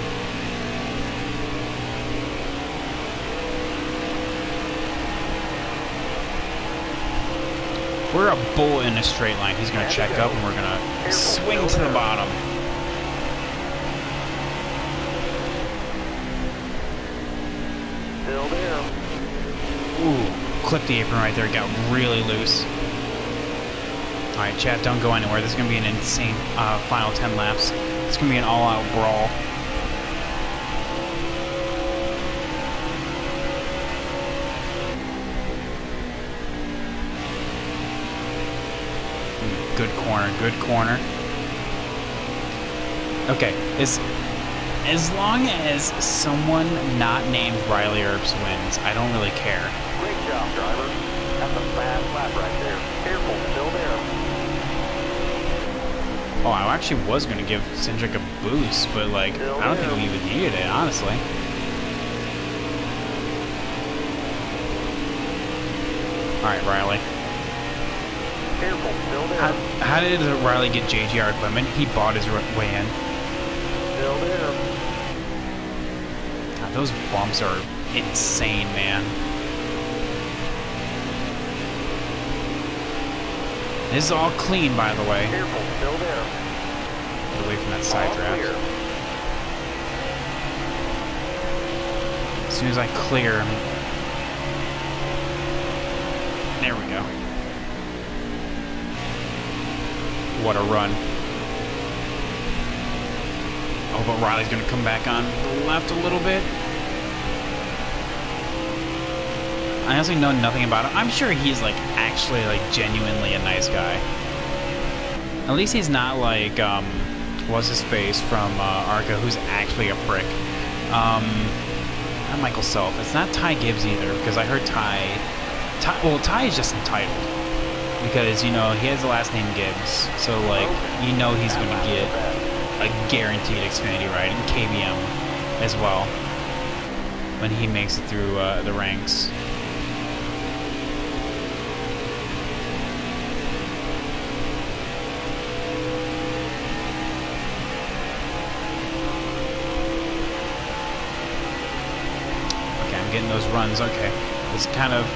We're a bull in a straight line. He's gonna check up and we're gonna swing to the bottom. Still there. Ooh, clipped the apron right there, got really loose. Alright, chat, don't go anywhere. This is gonna be an insane final 10 laps. It's gonna be an all-out brawl. Good corner, good corner. Okay, as long as someone not named Riley Earps wins, I don't really care. Great job, driver. That's a fast lap right there. Careful, still there. Oh, I actually was going to give Cindric a boost, but, like, I don't think we even needed it, honestly. Alright, Riley. Careful, still there. How did Riley get JGR equipment? He bought his way in. Still there. God, those bumps are insane, man. This is all clean, by the way. Careful, still there. Get away from that side draft. As soon as I clear, there we go. What a run. Oh, but Riley's going to come back on the left a little bit. I honestly know nothing about him. I'm sure he's, like, actually, like, genuinely a nice guy. At least he's not like, what's his face from Arca, who's actually a prick. Not Michael Self. It's not Ty Gibbs either, because I heard Ty well, Ty is just entitled. Because, you know, he has the last name Gibbs. So, like, you know he's going to get a guaranteed Xfinity ride in KBM as well when he makes it through the ranks. Okay, I'm getting those runs. Okay, let's kind of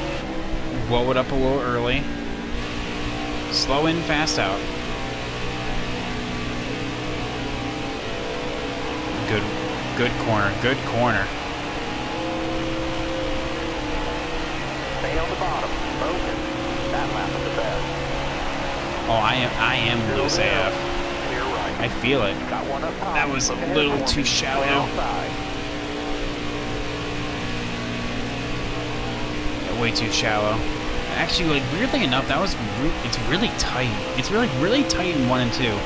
blow it up a little early. Slow in, fast out. Good corner, good corner. Stay on the bottom. Broken. That lap is the best. Oh, I am loose AF. Clear right. I feel it. Got one up top. That was a little too shallow. Way too shallow. Actually, like, weirdly enough, that was it's really tight. It's really tight in 1 and 2.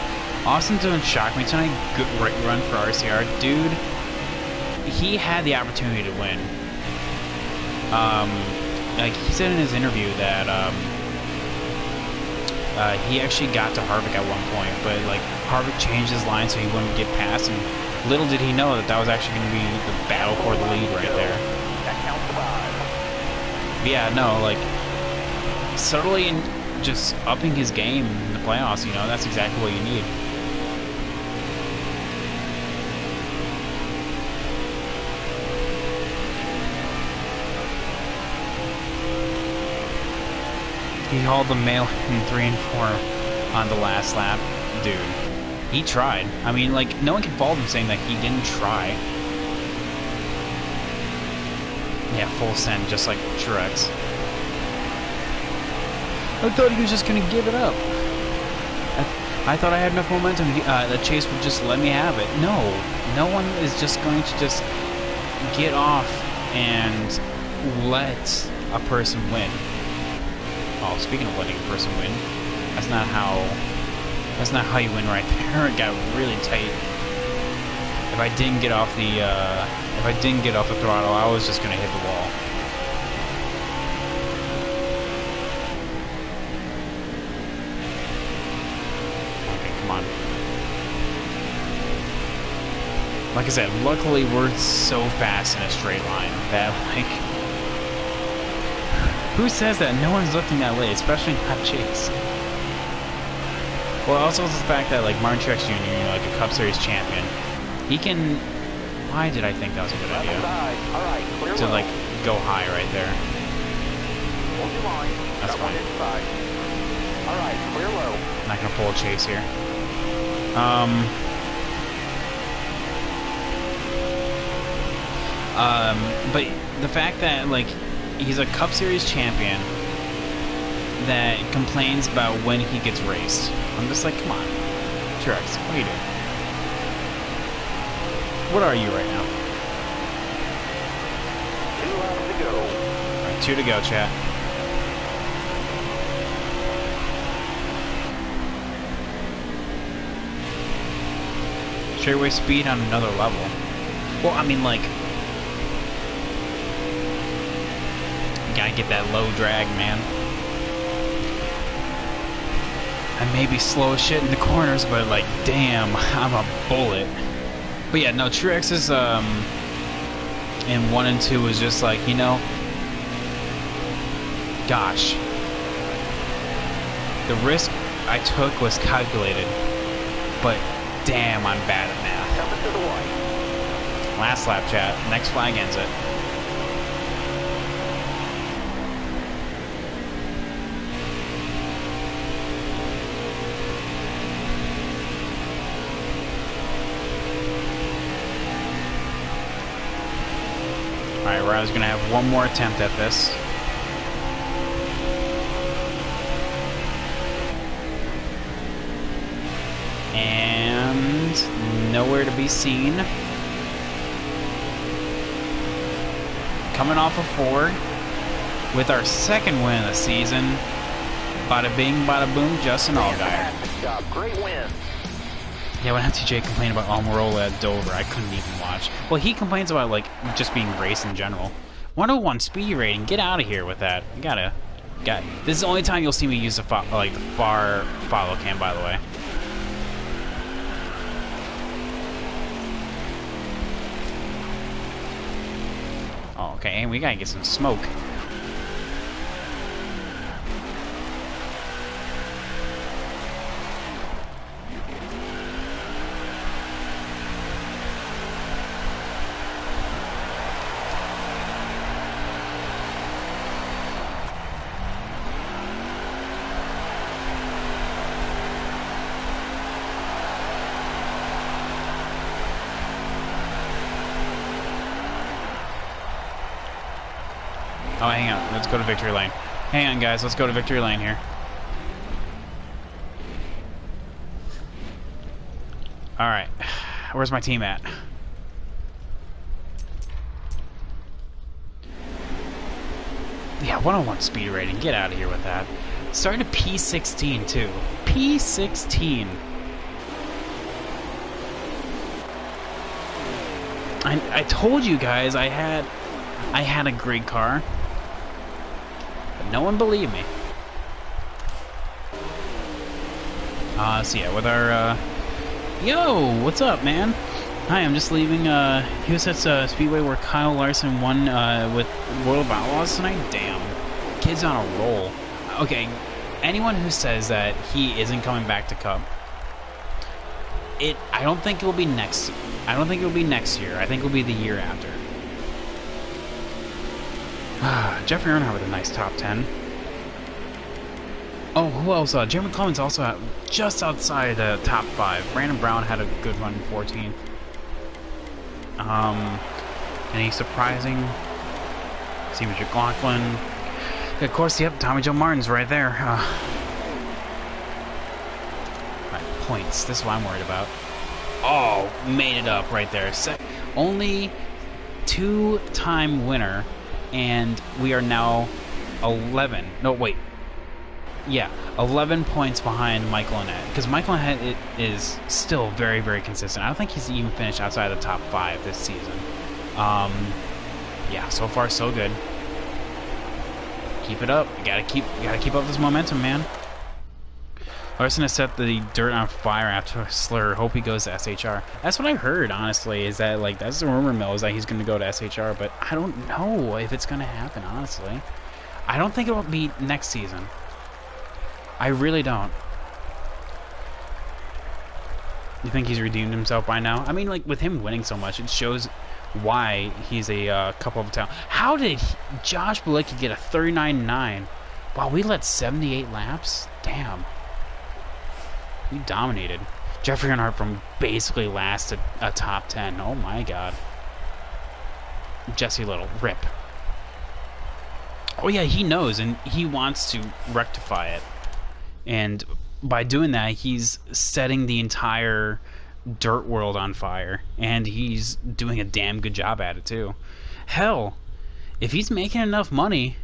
Austin doing shock me tonight. Good right run for RCR, dude. He had the opportunity to win. Like he said in his interview that he actually got to Harvick at one point, but like Harvick changed his line so he wouldn't get past, and little did he know that that was actually going to be the battle for the lead right there. That counts 5. Yeah, no, like subtly and just upping his game in the playoffs, you know, that's exactly what you need. He hauled the mail in 3 and 4 on the last lap. Dude, he tried. I mean, like, no one can fault him saying that he didn't try. Yeah, full send, just like Truex. I thought he was just gonna give it up. I thought I had enough momentum. The Chase would just let me have it. No, no one is just going to just get off and let a person win. Oh, speaking of letting a person win, that's not how you win right there. It got really tight. If I didn't get off the throttle, I was just gonna hit the wall. Okay, come on. Like I said, luckily we're so fast in a straight line that, like, who says that? No one's looking that way, especially not Chase. Well, also the fact that, like, Martin Truex Jr., you know, like a Cup Series champion, he can... Why did I think that was a good idea? To, like, go high right there. That's fine. I'm not gonna pull a Chase here. But the fact that, like, he's a Cup Series champion that complains about when he gets raced. I'm just like, come on, Truex, what are you doing? What are you right now? 2 laps to go. All right, 2 to go, chat. Straightaway speed on another level. Well, I mean, like, you gotta get that low drag, man. I may be slow as shit in the corners, but, like, damn, I'm a bullet. But yeah, no, Truex is, in 1 and 2 was just like, you know, gosh. The risk I took was calculated, but damn, I'm bad at math. Coming to the white. Last lap, chat. Next flag ends it. Alright, Riley's gonna have one more attempt at this. And nowhere to be seen. Coming off of 4 with our second win of the season. Bada bing, bada boom, Justin Allgaier. Fantastic job. Great win. Yeah, when FTJ complained about Almirola at Dover, I couldn't even watch. Well, he complains about, like, just being race in general. 101 speed rating, get out of here with that. You gotta. This is the only time you'll see me use the far follow cam, by the way. Oh, okay, and we gotta get some smoke. Oh, hang on. Let's go to victory lane. Hang on, guys. Let's go to victory lane here. Alright. Where's my team at? Yeah, 101 speed rating. Get out of here with that. Starting to P16, too. P16. I told you guys I had a great car. But no one believed me. So yeah, with our, yo, what's up, man? Hi, I'm just leaving, Hussett's, Speedway where Kyle Larson won, with World of Outlaws tonight. Damn. Kid's on a roll. Okay, anyone who says that he isn't coming back to Cup, I don't think it will be next year. I think it will be the year after. Jeffrey Earnhardt with a nice top 10. Oh, who else? Jeremy Clemens also just outside the top 5. Brandon Brown had a good run in 14th. Any surprising? Stephen McLaughlin. Of course, yep, Tommy Joe Martin's right there. Right, points. This is what I'm worried about. Oh, made it up right there. Only 2-time winner, and we are now 11. No, wait. Yeah, 11 points behind Michael Annett. Because Michael Annett is still very, very consistent. I don't think he's even finished outside the top 5 this season. Yeah, so far so good. Keep it up. You gotta keep up this momentum, man. Larson has set the dirt on fire after Slur. Hope he goes to SHR. That's what I heard, honestly, is that, like, that's the rumor mill, is that he's gonna go to SHR, but I don't know if it's gonna happen, honestly. I don't think it will be next season. I really don't. You think he's redeemed himself by now? I mean, like, with him winning so much, it shows why he's a couple of talent. How did Josh Bilicki get a 39.9? Wow, we led 78 laps? Damn. We dominated. Jeffrey Earnhardt from basically last to a top 10. Oh my god. Jesse Little, rip. Oh yeah, he knows, and he wants to rectify it. And by doing that, he's setting the entire dirt world on fire, and he's doing a damn good job at it too. Hell, if he's making enough money,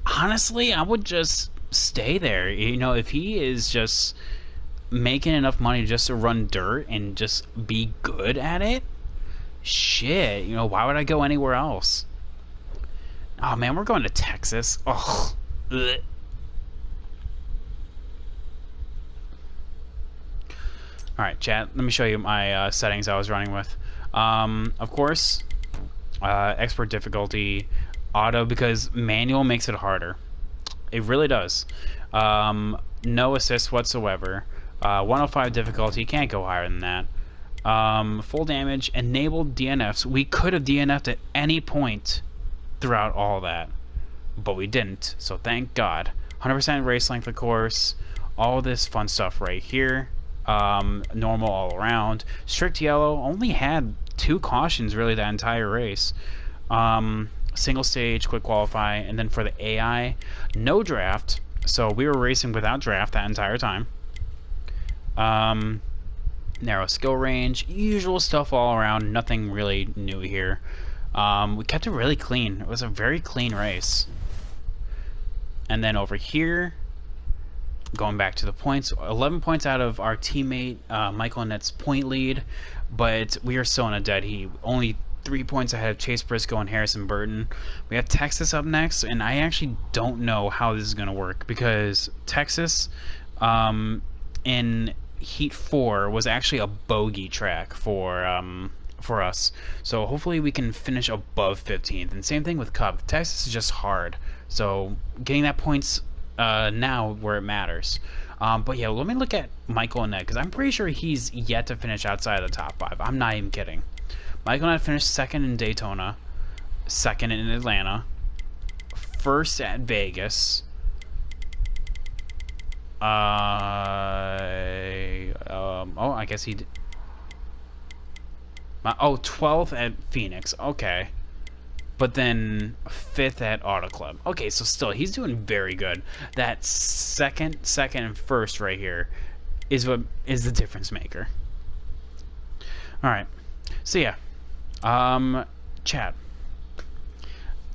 honestly, I would just stay there. You know, if he is just making enough money just to run dirt and just be good at it, shit, you know, why would I go anywhere else? Oh man, we're going to Texas. Oh, ugh. Alright, chat, let me show you my settings I was running with. Of course, expert difficulty, auto, because manual makes it harder. It really does. No assist whatsoever. 105 difficulty, can't go higher than that. Full damage, enabled DNFs. We could have DNF'd at any point throughout all that, but we didn't, so thank God. 100% race length, of course. All this fun stuff right here. Normal all around. Strict yellow, only had 2 cautions really that entire race. Single stage, quick qualify, and then for the AI, no draft. So we were racing without draft that entire time. Narrow skill range, usual stuff all around, nothing really new here. We kept it really clean. It was a very clean race. And then over here, going back to the points, 11 points out of our teammate Michael Annett's point lead, but we are still in a dead heat. Only 3 points ahead of Chase Briscoe and Harrison Burton. We have Texas up next, and I actually don't know how this is going to work, because Texas in Heat 4 was actually a bogey track for us. So hopefully we can finish above 15th. And same thing with Cup. Texas is just hard. So getting that points now where it matters. But yeah, let me look at Michael Annett, because I'm pretty sure he's yet to finish outside of the top 5. I'm not even kidding. Michael Annett finished 2nd in Daytona, 2nd in Atlanta, 1st at Vegas. Oh, I guess he did. Oh, 12th at Phoenix. Okay. But then 5th at Auto Club. Okay, so still, he's doing very good. That second, and 1st right here is what is the difference maker. All right. So yeah, chat.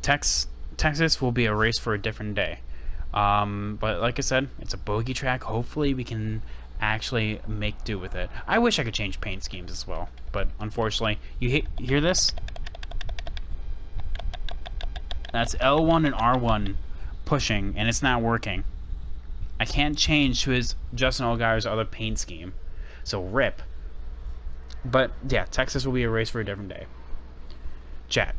Texas will be a race for a different day. But like I said, it's a bogey track. Hopefully we can actually make do with it. I wish I could change paint schemes as well, but unfortunately, you hear this? That's L1 and R1 pushing, and it's not working. I can't change to his Justin Allgaier's other paint scheme, so rip. But yeah, Texas will be a race for a different day. Chat.